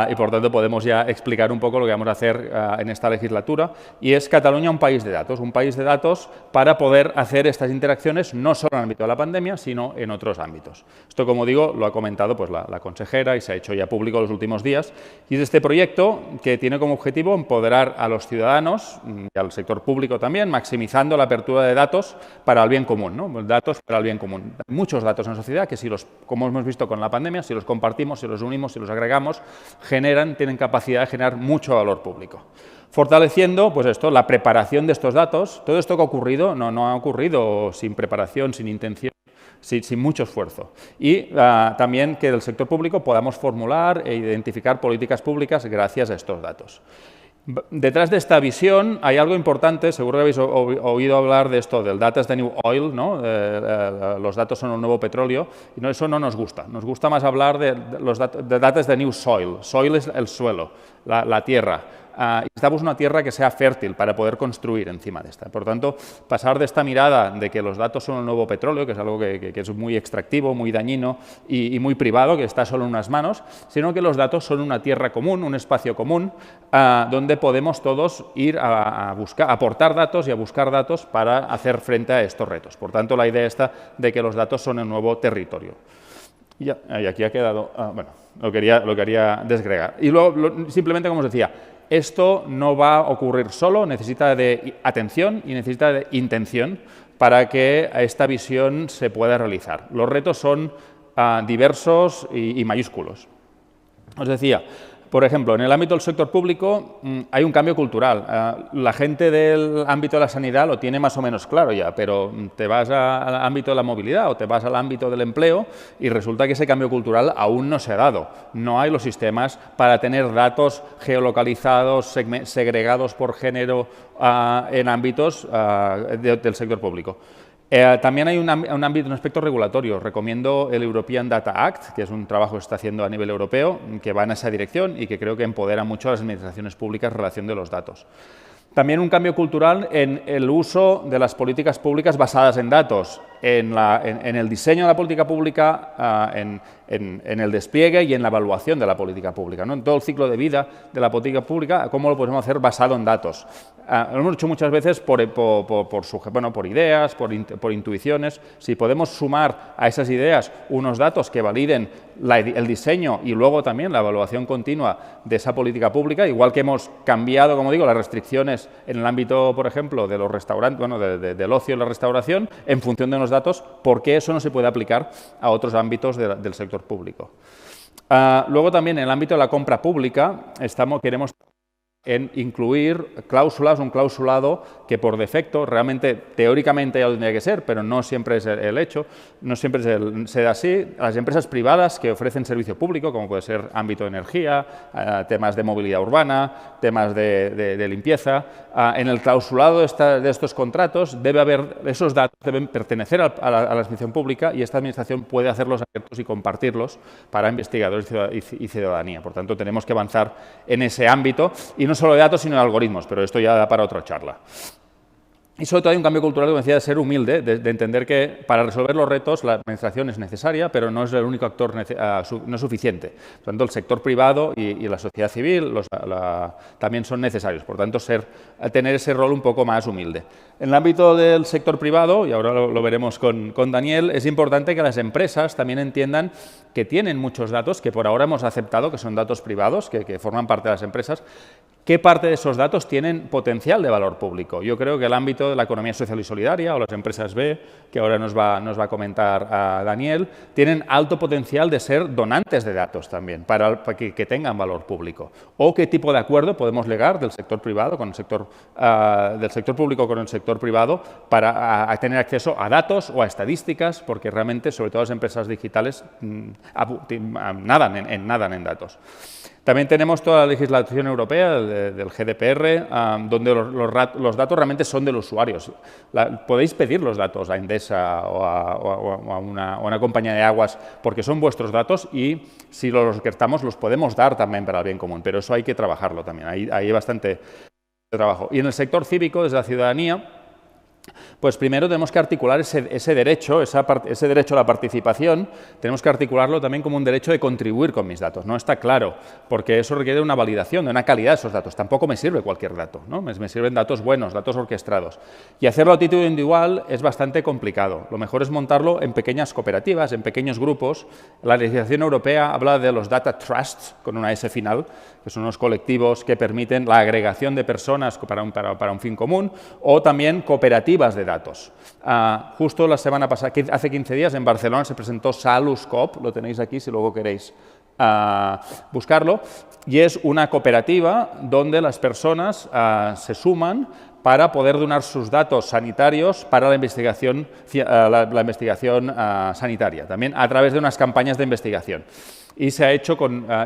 y por tanto podemos ya explicar un poco lo que vamos a hacer en esta legislatura, y es Cataluña un país de datos para poder hacer estas interacciones no solo en el ámbito de la pandemia, sino en otros ámbitos. Esto, como digo, lo ha comentado pues, la consejera y se ha hecho ya público los últimos días, y es este proyecto que tiene como objetivo empoderar a los ciudadanos y al sector público también, maximizando la apertura de datos para el bien común, ¿no? Datos para el bien común. Hay muchos datos en la sociedad que, como hemos visto con la pandemia, si los compartimos, si los unimos, si los agregamos, tienen capacidad de generar mucho valor público. Fortaleciendo, pues esto, la preparación de estos datos. Todo esto que ha ocurrido no ha ocurrido sin preparación, sin intención, sin mucho esfuerzo. Y también que del sector público podamos formular e identificar políticas públicas gracias a estos datos. Detrás de esta visión hay algo importante, seguro que habéis oído hablar de esto, del data is the new oil, ¿no? Los datos son el nuevo petróleo, y eso no nos gusta. Nos gusta más hablar de data is the new soil. Soil es el suelo, la tierra. Necesitamos una tierra que sea fértil para poder construir encima de esta. Por tanto, pasar de esta mirada de que los datos son el nuevo petróleo, que es algo que es muy extractivo, muy dañino y muy privado, que está solo en unas manos, sino que los datos son una tierra común, un espacio común, donde podemos todos ir a aportar datos y a buscar datos para hacer frente a estos retos. Por tanto, la idea está de que los datos son el nuevo territorio. Y aquí ha quedado, bueno, lo quería desgregar. Y luego, simplemente, como os decía, esto no va a ocurrir solo, necesita de atención y necesita de intención para que esta visión se pueda realizar. Los retos son diversos y mayúsculos. Os decía, por ejemplo, en el ámbito del sector público hay un cambio cultural. La gente del ámbito de la sanidad lo tiene más o menos claro ya, pero te vas al ámbito de la movilidad o te vas al ámbito del empleo y resulta que ese cambio cultural aún no se ha dado. No hay los sistemas para tener datos geolocalizados, segregados por género en ámbitos del sector público. También hay un aspecto regulatorio. Recomiendo el European Data Act, que es un trabajo que se está haciendo a nivel europeo, que va en esa dirección y que creo que empodera mucho a las administraciones públicas en relación de los datos. También un cambio cultural en el uso de las políticas públicas basadas en datos, en el diseño de la política pública, en el despliegue y en la evaluación de la política pública, ¿no? En todo el ciclo de vida de la política pública, cómo lo podemos hacer basado en datos. Lo hemos hecho muchas veces por ideas, por intuiciones. Si podemos sumar a esas ideas unos datos que validen el diseño y luego también la evaluación continua de esa política pública, igual que hemos cambiado, como digo, las restricciones en el ámbito, por ejemplo, de los restaurantes, del ocio y la restauración, en función de unos datos, ¿por qué eso no se puede aplicar a otros ámbitos del sector público? Luego también en el ámbito de la compra pública queremos en incluir cláusulas, un clausulado que por defecto, realmente teóricamente ya lo tendría que ser, pero no siempre es el hecho, no siempre se da así. Las empresas privadas que ofrecen servicio público, como puede ser ámbito de energía, temas de movilidad urbana, temas de limpieza, en el clausulado de estos contratos esos datos deben pertenecer a la administración pública y esta administración puede hacerlos abiertos y compartirlos para investigadores y ciudadanía. Por tanto, tenemos que avanzar en ese ámbito y no solo de datos, sino de algoritmos, pero esto ya da para otra charla. Y sobre todo hay un cambio cultural, como decía, de ser humilde, de entender que para resolver los retos la administración es necesaria, pero no es el único actor, no es suficiente. Por tanto, el sector privado y la sociedad civil también son necesarios. Por tanto, tener ese rol un poco más humilde. En el ámbito del sector privado, y ahora lo veremos con Daniel, es importante que las empresas también entiendan que tienen muchos datos que por ahora hemos aceptado que son datos privados, que forman parte de las empresas, qué parte de esos datos tienen potencial de valor público. Yo creo que el ámbito de la economía social y solidaria o las empresas B, que ahora nos va a comentar Daniel, tienen alto potencial de ser donantes de datos también, para que tengan valor público. O qué tipo de acuerdo podemos llegar del sector privado con el sector, del sector público con el sector privado para tener acceso a datos o a estadísticas, porque realmente, sobre todo las empresas digitales, nadan en datos. También tenemos toda la legislación europea del GDPR, donde los datos realmente son de los usuarios. Podéis pedir los datos a Endesa o a una compañía de aguas porque son vuestros datos y si los queremos los podemos dar también para el bien común, pero eso hay que trabajarlo también, ahí hay bastante trabajo. Y en el sector cívico, desde la ciudadanía, pues primero tenemos que articular ese derecho a la participación, tenemos que articularlo también como un derecho de contribuir con mis datos. No está claro, porque eso requiere una validación, de una calidad de esos datos. Tampoco me sirve cualquier dato, ¿no? Me sirven datos buenos, datos orquestados. Y hacerlo a título individual es bastante complicado. Lo mejor es montarlo en pequeñas cooperativas, en pequeños grupos. La legislación europea habla de los data trusts, con una S final, que son unos colectivos que permiten la agregación de personas para un fin común, o también cooperativas de datos. Justo la semana pasada, hace 15 días, en Barcelona se presentó SalusCoop, lo tenéis aquí si luego queréis buscarlo, y es una cooperativa donde las personas se suman para poder donar sus datos sanitarios para la investigación sanitaria, también a través de unas campañas de investigación. Y se ha hecho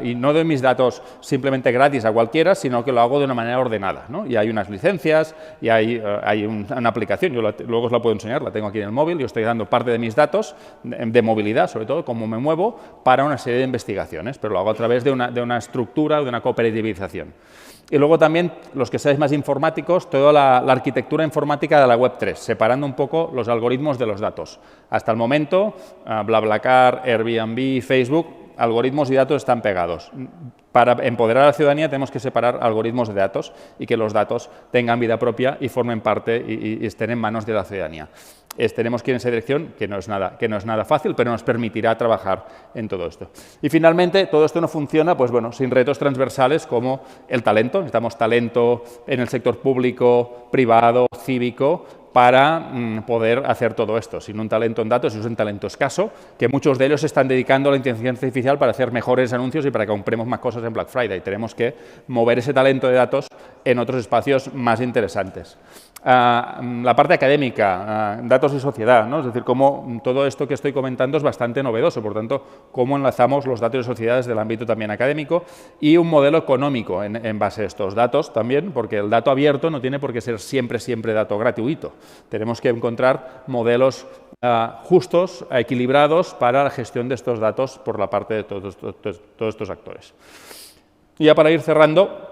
y no doy mis datos simplemente gratis a cualquiera, sino que lo hago de una manera ordenada, ¿no? Y hay unas licencias, y hay una aplicación, yo luego os la puedo enseñar, la tengo aquí en el móvil, yo estoy dando parte de mis datos de movilidad, sobre todo, cómo me muevo, para una serie de investigaciones, pero lo hago a través de una estructura, de una cooperativización. Y luego también, los que seáis más informáticos, toda la arquitectura informática de la Web3, separando un poco los algoritmos de los datos. Hasta el momento, BlaBlaCar, Airbnb, Facebook, algoritmos y datos están pegados. Para empoderar a la ciudadanía tenemos que separar algoritmos de datos y que los datos tengan vida propia y formen parte y estén en manos de la ciudadanía. Tenemos que ir en esa dirección, que no es nada fácil, pero nos permitirá trabajar en todo esto. Y finalmente, todo esto no funciona pues bueno, sin retos transversales como el talento. Necesitamos talento en el sector público, privado, cívico, para poder hacer todo esto. Sin un talento en datos, es un talento escaso, que muchos de ellos se están dedicando a la inteligencia artificial para hacer mejores anuncios y para que compremos más cosas en Black Friday. Tenemos que mover ese talento de datos en otros espacios más interesantes. La parte académica, datos y sociedad, ¿no? Es decir, cómo todo esto que estoy comentando es bastante novedoso, por tanto, cómo enlazamos los datos y sociedades del ámbito también académico y un modelo económico en base a estos datos también, porque el dato abierto no tiene por qué ser siempre dato gratuito. Tenemos que encontrar modelos justos, equilibrados para la gestión de estos datos por la parte de todos estos actores. Y ya para ir cerrando,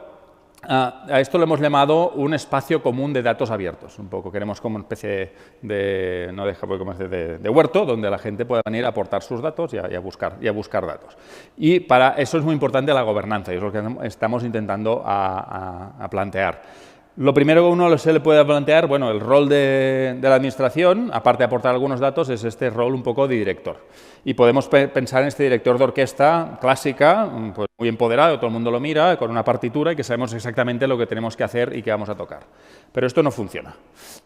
a esto lo hemos llamado un espacio común de datos abiertos. Un poco queremos como una especie de huerto donde la gente pueda venir a aportar sus datos y a buscar datos. Y para eso es muy importante la gobernanza y es lo que estamos intentando a plantear. Lo primero que uno se le puede plantear, bueno, el rol de la administración, aparte de aportar algunos datos, es este rol un poco de director. Y podemos pensar en este director de orquesta clásica, pues muy empoderado, todo el mundo lo mira, con una partitura y que sabemos exactamente lo que tenemos que hacer y qué vamos a tocar. Pero esto no funciona,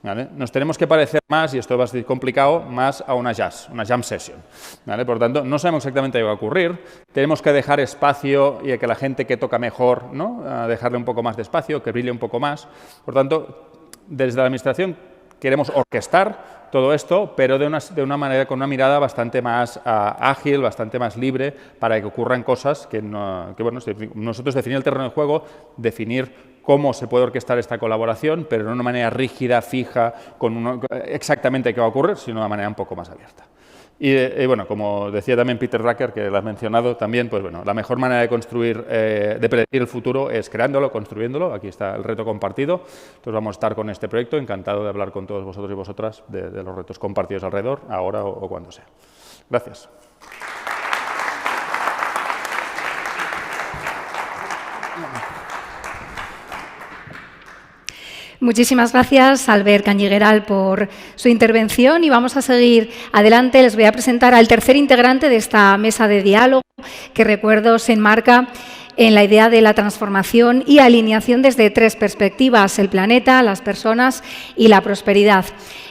¿vale? Nos tenemos que parecer más, y esto va a ser complicado, más a una jam session, ¿vale? Por tanto, no sabemos exactamente qué va a ocurrir, tenemos que dejar espacio y que la gente que toca mejor, ¿no? Dejarle un poco más de espacio, que brille un poco más. Por tanto, desde la administración queremos orquestar todo esto, pero de una manera, con una mirada bastante más ágil, bastante más libre, para que ocurran cosas que bueno, nosotros definir el terreno de juego, definir cómo se puede orquestar esta colaboración, pero no de una manera rígida, fija, con exactamente qué va a ocurrir, sino de una manera un poco más abierta. Y bueno, como decía también Peter Drucker, que lo has mencionado también, pues bueno, la mejor manera de construir, de predecir el futuro es creándolo, construyéndolo. Aquí está el reto compartido. Entonces vamos a estar con este proyecto, encantado de hablar con todos vosotros y vosotras de los retos compartidos alrededor, ahora o cuando sea. Gracias. Muchísimas gracias, Albert Cañigueral, por su intervención y vamos a seguir adelante. Les voy a presentar al tercer integrante de esta mesa de diálogo, que recuerdo se enmarca en la idea de la transformación y alineación desde 3 perspectivas: el planeta, las personas y la prosperidad.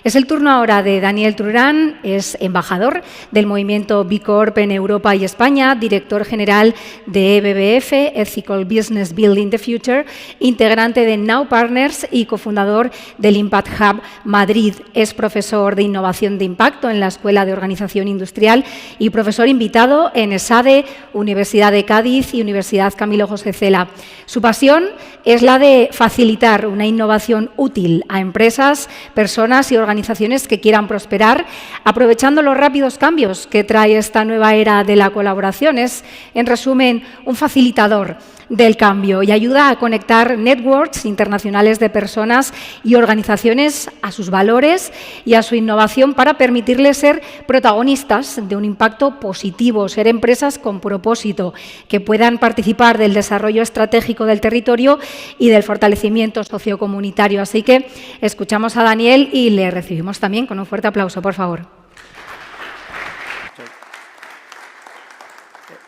Es el turno ahora de Daniel Trurán, es embajador del movimiento B Corp en Europa y España, director general de EBBF, Ethical Business Building the Future, integrante de Now Partners y cofundador del Impact Hub Madrid. Es profesor de innovación de impacto en la Escuela de Organización Industrial y profesor invitado en ESADE, Universidad de Cádiz y Universidad Camilo José Cela. Su pasión es la de facilitar una innovación útil a empresas, personas y organizaciones que quieran prosperar, aprovechando los rápidos cambios que trae esta nueva era de la colaboración. Es, en resumen, un facilitador del cambio y ayuda a conectar networks internacionales de personas y organizaciones a sus valores y a su innovación para permitirles ser protagonistas de un impacto positivo, ser empresas con propósito, que puedan participar del desarrollo estratégico del territorio y del fortalecimiento sociocomunitario. Así que escuchamos a Daniel y le recibimos también con un fuerte aplauso, por favor.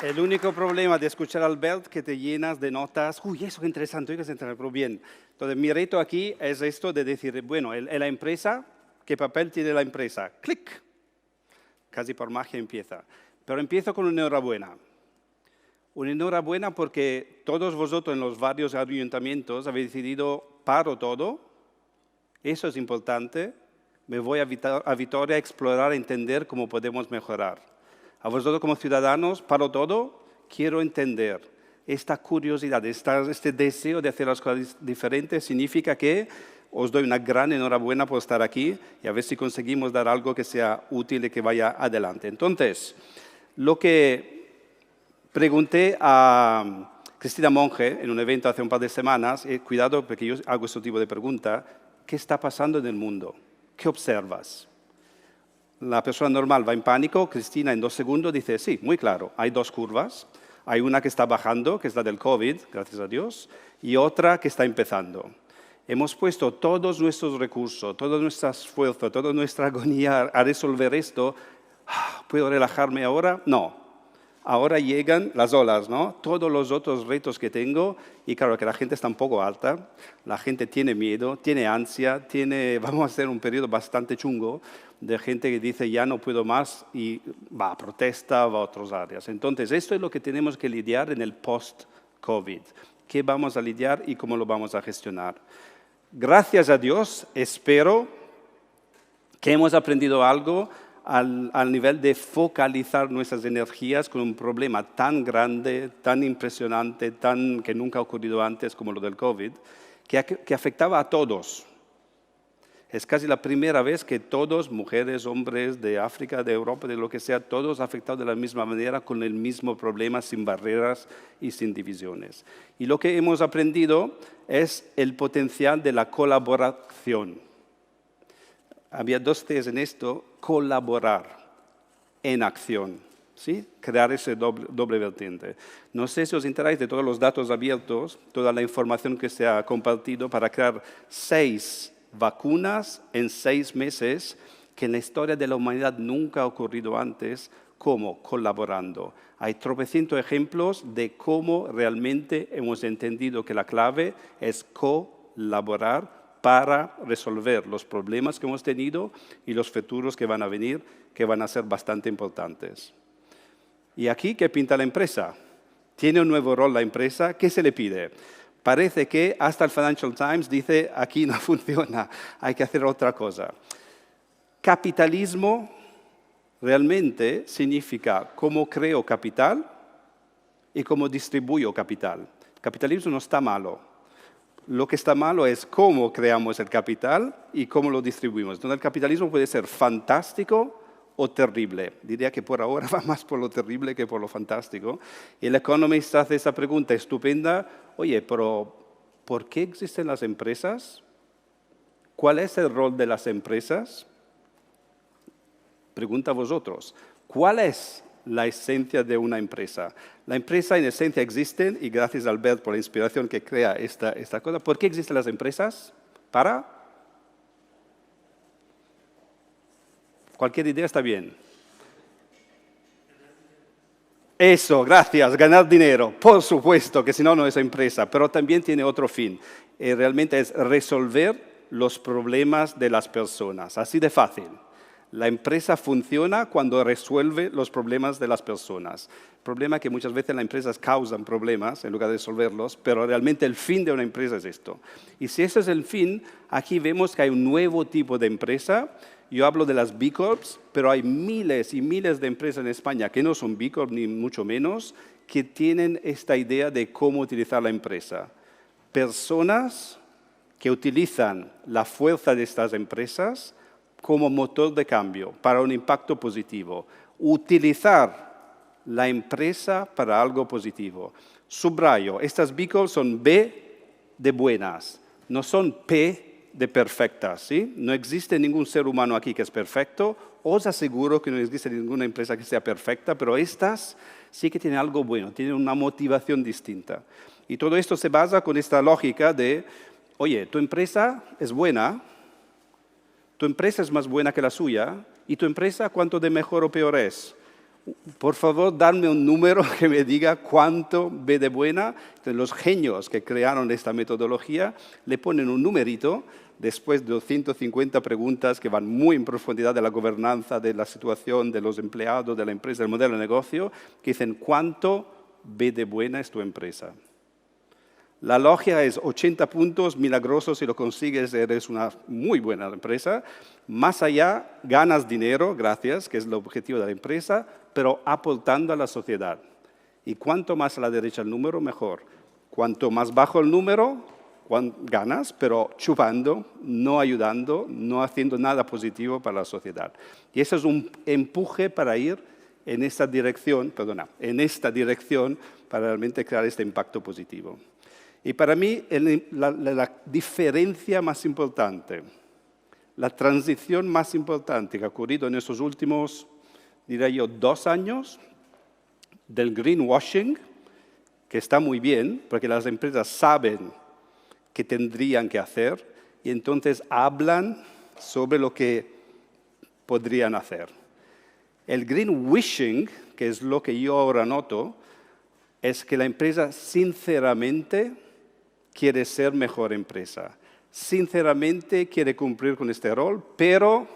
El único problema de escuchar a Albert que te llenas de notas, uy, eso es interesante, pero bien. Entonces, mi reto aquí es esto de decir, bueno, la empresa, ¿qué papel tiene la empresa? ¡Clic! Casi por magia empieza. Pero empiezo con una enhorabuena. Una enhorabuena porque todos vosotros en los varios ayuntamientos habéis decidido paro todo. Eso es importante. Me voy a Vitoria a explorar, a entender cómo podemos mejorar. A vosotros como ciudadanos, paro todo, quiero entender. Esta curiosidad, este deseo de hacer las cosas diferentes significa que os doy una gran enhorabuena por estar aquí y a ver si conseguimos dar algo que sea útil y que vaya adelante. Entonces, lo que pregunté a Cristina Monge en un evento hace un par de semanas, cuidado porque yo hago este tipo de pregunta, ¿qué está pasando en el mundo? ¿Qué observas? La persona normal va en pánico, Cristina en 2 segundos dice, sí, muy claro, hay 2 curvas, hay una que está bajando, que es la del COVID, gracias a Dios, y otra que está empezando. Hemos puesto todos nuestros recursos, toda nuestra esfuerzo, toda nuestra agonía a resolver esto. ¿Puedo relajarme ahora? No. Ahora llegan las olas, ¿no? Todos los otros retos que tengo, y claro que la gente está un poco alta, la gente tiene miedo, tiene ansia, vamos a hacer un periodo bastante chungo de gente que dice ya no puedo más y va a protesta, va a otras áreas. Entonces, esto es lo que tenemos que lidiar en el post-COVID. ¿Qué vamos a lidiar y cómo lo vamos a gestionar? Gracias a Dios, espero que hemos aprendido algo al nivel de focalizar nuestras energías con un problema tan grande, tan impresionante, que nunca ha ocurrido antes como lo del COVID, que afectaba a todos. Es casi la primera vez que todos, mujeres, hombres de África, de Europa, de lo que sea, todos afectados de la misma manera, con el mismo problema, sin barreras y sin divisiones. Y lo que hemos aprendido es el potencial de la colaboración. Había 2 T's en esto, colaborar en acción, ¿sí? Crear ese doble vertiente. No sé si os enteráis de todos los datos abiertos, toda la información que se ha compartido para crear 6 vacunas en 6 meses, que en la historia de la humanidad nunca ha ocurrido antes. ¿Cómo? Colaborando. Hay tropecientos ejemplos de cómo realmente hemos entendido que la clave es colaborar para resolver los problemas que hemos tenido y los futuros que van a venir, que van a ser bastante importantes. ¿Y aquí qué pinta la empresa? ¿Tiene un nuevo rol la empresa? ¿Qué se le pide? Parece que hasta el Financial Times dice, aquí no funciona, hay que hacer otra cosa. Capitalismo realmente significa cómo creo capital y cómo distribuyo capital. El capitalismo no está malo. Lo que está malo es cómo creamos el capital y cómo lo distribuimos. Entonces, el capitalismo puede ser fantástico o terrible. Diría que por ahora va más por lo terrible que por lo fantástico. Y el Economist hace esa pregunta estupenda, oye, pero ¿por qué existen las empresas? ¿Cuál es el rol de las empresas? Pregunta a vosotros, ¿cuál es la esencia de una empresa? La empresa en esencia existen, y gracias a Albert por la inspiración que crea esta cosa. ¿Por qué existen las empresas? Para cualquier idea está bien. Eso, gracias, ganar dinero. Por supuesto, que si no, no es empresa, pero también tiene otro fin. Realmente es resolver los problemas de las personas, así de fácil. La empresa funciona cuando resuelve los problemas de las personas. El problema es que muchas veces las empresas causan problemas en lugar de resolverlos, pero realmente el fin de una empresa es esto. Y si ese es el fin, aquí vemos que hay un nuevo tipo de empresa. Yo hablo de las B Corps, pero hay miles y miles de empresas en España que no son B Corp ni mucho menos, que tienen esta idea de cómo utilizar la empresa. Personas que utilizan la fuerza de estas empresas como motor de cambio para un impacto positivo. Utilizar la empresa para algo positivo. Subrayo, estas B Corps son B de buenas, no son P de perfectas, ¿sí? No existe ningún ser humano aquí que es perfecto. Os aseguro que no existe ninguna empresa que sea perfecta, pero estas sí que tienen algo bueno, tienen una motivación distinta. Y todo esto se basa con esta lógica de, oye, tu empresa es buena, tu empresa es más buena que la suya, y tu empresa, ¿cuánto de mejor o peor es? Por favor, dadme un número que me diga cuánto ve de buena. Entonces, los genios que crearon esta metodología le ponen un numerito después de 250 preguntas que van muy en profundidad de la gobernanza, de la situación, de los empleados, de la empresa, del modelo de negocio, que dicen cuánto ve de buena es tu empresa. La lógica es 80 puntos, milagrosos, si lo consigues eres una muy buena empresa. Más allá, ganas dinero, gracias, que es el objetivo de la empresa, pero aportando a la sociedad. Y cuanto más a la derecha el número, mejor. Cuanto más bajo el número, ganas, pero chupando, no ayudando, no haciendo nada positivo para la sociedad. Y eso es un empuje para ir en esta dirección, para realmente crear este impacto positivo. Y para mí, la diferencia más importante, la transición más importante que ha ocurrido en estos últimos, diría yo, 2 años, del greenwashing, que está muy bien, porque las empresas saben qué tendrían que hacer y entonces hablan sobre lo que podrían hacer. El greenwashing, que es lo que yo ahora noto, es que la empresa sinceramente quiere ser mejor empresa. Sinceramente quiere cumplir con este rol, pero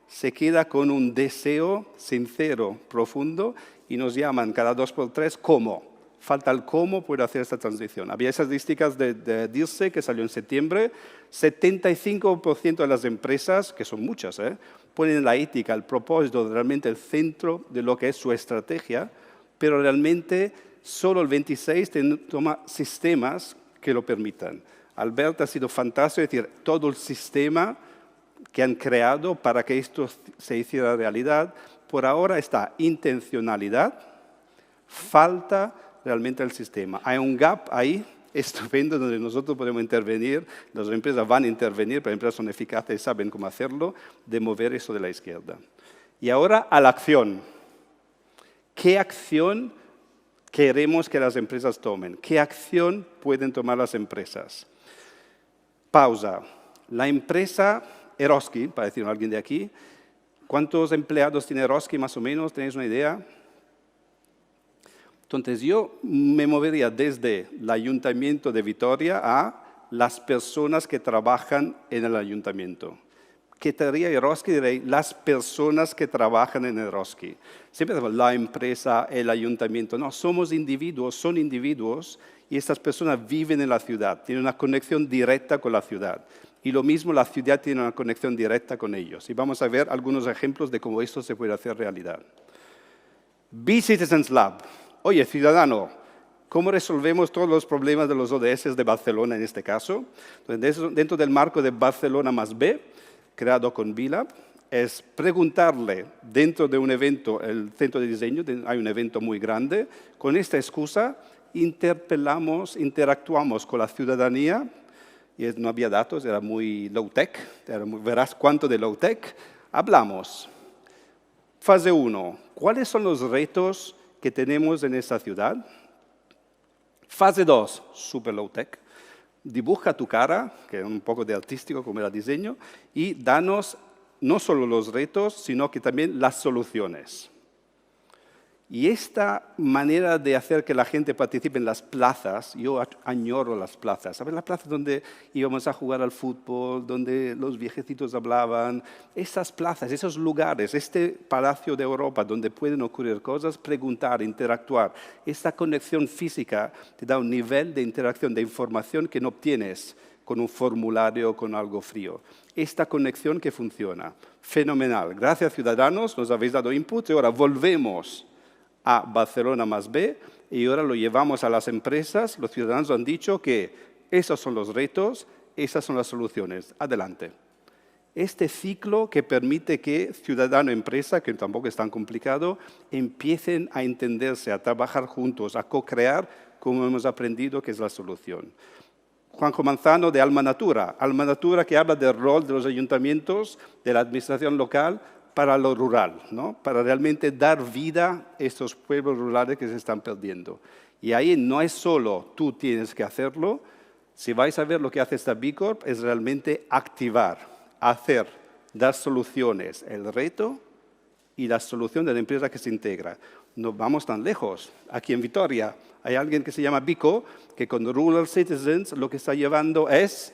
se queda con un deseo sincero, profundo, y nos llaman cada 2 por 3 cómo. Falta el cómo puede hacer esta transición. Había esas estadísticas de DIRSE que salió en septiembre. 75% de las empresas, que son muchas, ponen la ética, el propósito, realmente el centro de lo que es su estrategia, pero realmente solo el 26% toma sistemas que lo permitan. Albert ha sido fantástico, es decir, todo el sistema que han creado para que esto se hiciera realidad, por ahora está intencionalidad, falta realmente el sistema. Hay un gap ahí estupendo donde nosotros podemos intervenir, las empresas van a intervenir, pero las empresas son eficaces y saben cómo hacerlo, de mover eso de la izquierda. Y ahora a la acción. ¿Qué acción queremos que las empresas tomen? ¿Qué acción pueden tomar las empresas? Pausa. La empresa Eroski, para decirlo a alguien de aquí, ¿cuántos empleados tiene Eroski más o menos? ¿Tenéis una idea? Entonces yo me movería desde el Ayuntamiento de Vitoria a las personas que trabajan en el ayuntamiento. ¿Qué tendría Eroski? Diré las personas que trabajan en Eroski. Siempre decimos la empresa, el ayuntamiento. No, somos individuos, son individuos y estas personas viven en la ciudad, tienen una conexión directa con la ciudad. Y lo mismo la ciudad tiene una conexión directa con ellos. Y vamos a ver algunos ejemplos de cómo esto se puede hacer realidad. B-Citizens Lab. Oye, ciudadano, ¿cómo resolvemos todos los problemas de los ODS de Barcelona en este caso? Entonces, dentro del marco de Barcelona más B, creado con B-Lab, es preguntarle dentro de un evento, el centro de diseño, hay un evento muy grande, con esta excusa interactuamos con la ciudadanía, y no había datos, era muy low-tech, verás cuánto de low-tech, hablamos. Fase 1, ¿cuáles son los retos que tenemos en esta ciudad? Fase 2, super low-tech. Dibuja tu cara, que es un poco de artístico como era diseño, y danos no solo los retos, sino que también las soluciones. Y esta manera de hacer que la gente participe en las plazas, yo añoro las plazas. ¿Sabes? La plaza donde íbamos a jugar al fútbol, donde los viejecitos hablaban. Esas plazas, esos lugares, este Palacio de Europa donde pueden ocurrir cosas, preguntar, interactuar. Esta conexión física te da un nivel de interacción, de información que no obtienes con un formulario, con algo frío. Esta conexión que funciona. Fenomenal. Gracias, ciudadanos, nos habéis dado input y ahora volvemos a Barcelona más B y ahora lo llevamos a las empresas. Los ciudadanos han dicho que esos son los retos, esas son las soluciones. Adelante. Este ciclo que permite que ciudadano-empresa, que tampoco es tan complicado, empiecen a entenderse, a trabajar juntos, a co-crear, como hemos aprendido que es la solución. Juanjo Manzano de Alma Natura que habla del rol de los ayuntamientos, de la administración local, para lo rural, ¿no? Para realmente dar vida a estos pueblos rurales que se están perdiendo. Y ahí no es solo tú tienes que hacerlo, si vais a ver lo que hace esta B Corp es realmente activar, hacer, dar soluciones, el reto y la solución de la empresa que se integra. No vamos tan lejos. Aquí en Vitoria hay alguien que se llama Bico, que con Rural Citizens lo que está llevando es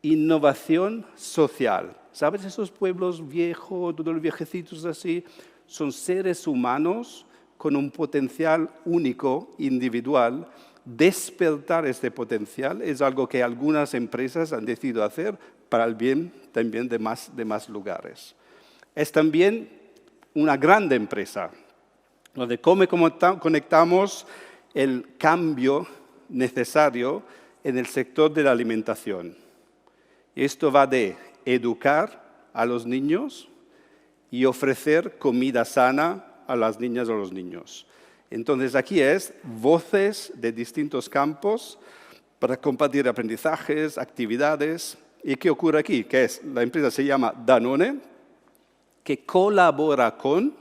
innovación social. ¿Sabes? Esos pueblos viejos, todos los viejecitos así, son seres humanos con un potencial único, individual. Despertar este potencial es algo que algunas empresas han decidido hacer para el bien también de más lugares. Es también una grande empresa, donde cómo conectamos el cambio necesario en el sector de la alimentación. Esto va de educar a los niños y ofrecer comida sana a las niñas o los niños. Entonces aquí es voces de distintos campos para compartir aprendizajes, actividades. ¿Y qué ocurre aquí? Que es, la empresa se llama Danone, que colabora con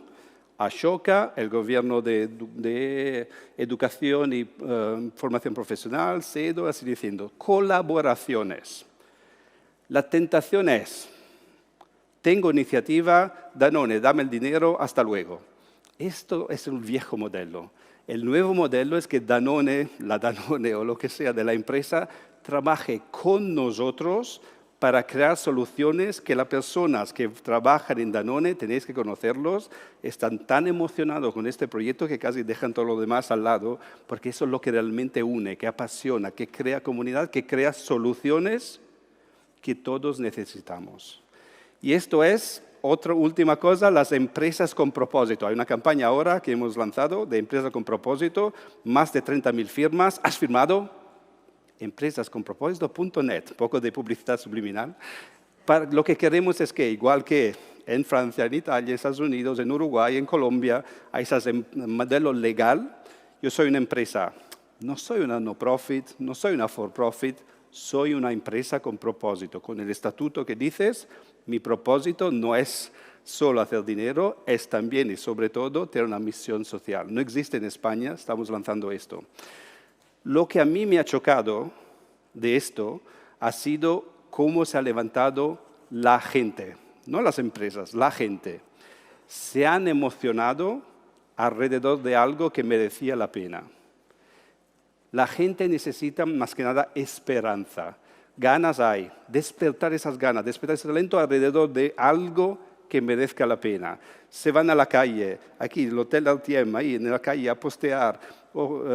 Ashoka, el gobierno de educación y formación profesional, CEDO, así diciendo, colaboraciones. La tentación es, tengo iniciativa, Danone, dame el dinero, hasta luego. Esto es un viejo modelo. El nuevo modelo es que Danone, la Danone o lo que sea de la empresa, trabaje con nosotros para crear soluciones que las personas que trabajan en Danone, tenéis que conocerlos, están tan emocionados con este proyecto que casi dejan todo lo demás al lado, porque eso es lo que realmente une, que apasiona, que crea comunidad, que crea soluciones que todos necesitamos. Y esto es, otra última cosa, las empresas con propósito. Hay una campaña ahora que hemos lanzado de empresas con propósito, más de 30.000 firmas. ¿Has firmado? Empresasconpropósito.net, poco de publicidad subliminal. Lo que queremos es que, igual que en Francia, en Italia, en Estados Unidos, en Uruguay, en Colombia, hay ese modelo legal. Yo soy una empresa, no soy una no-profit, no soy una for-profit, soy una empresa con propósito, con el estatuto que dices, mi propósito no es solo hacer dinero, es también y sobre todo tener una misión social. No existe en España, estamos lanzando esto. Lo que a mí me ha chocado de esto ha sido cómo se ha levantado la gente, no las empresas, la gente. Se han emocionado alrededor de algo que merecía la pena. La gente necesita más que nada esperanza. Ganas hay, despertar esas ganas, despertar ese talento alrededor de algo que merezca la pena. Se van a la calle, aquí, el Hotel Altiem, ahí en la calle, a postear,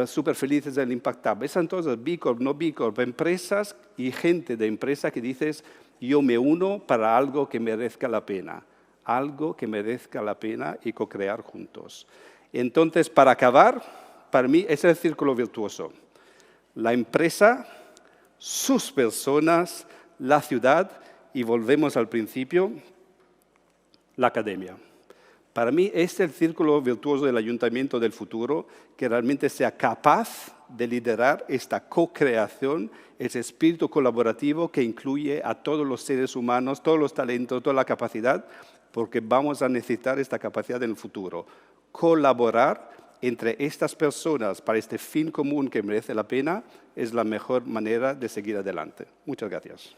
súper felices del Impactable. Esas entonces, B Corp, no B Corp, empresas y gente de empresa que dices, yo me uno para algo que merezca la pena. Algo que merezca la pena y co-crear juntos. Entonces, para acabar, para mí, ese es el círculo virtuoso. La empresa, sus personas, la ciudad, y volvemos al principio, la academia. Para mí, este es el círculo virtuoso del ayuntamiento del futuro, que realmente sea capaz de liderar esta co-creación, ese espíritu colaborativo que incluye a todos los seres humanos, todos los talentos, toda la capacidad, porque vamos a necesitar esta capacidad en el futuro. Colaborar entre estas personas para este fin común que merece la pena es la mejor manera de seguir adelante. Muchas gracias.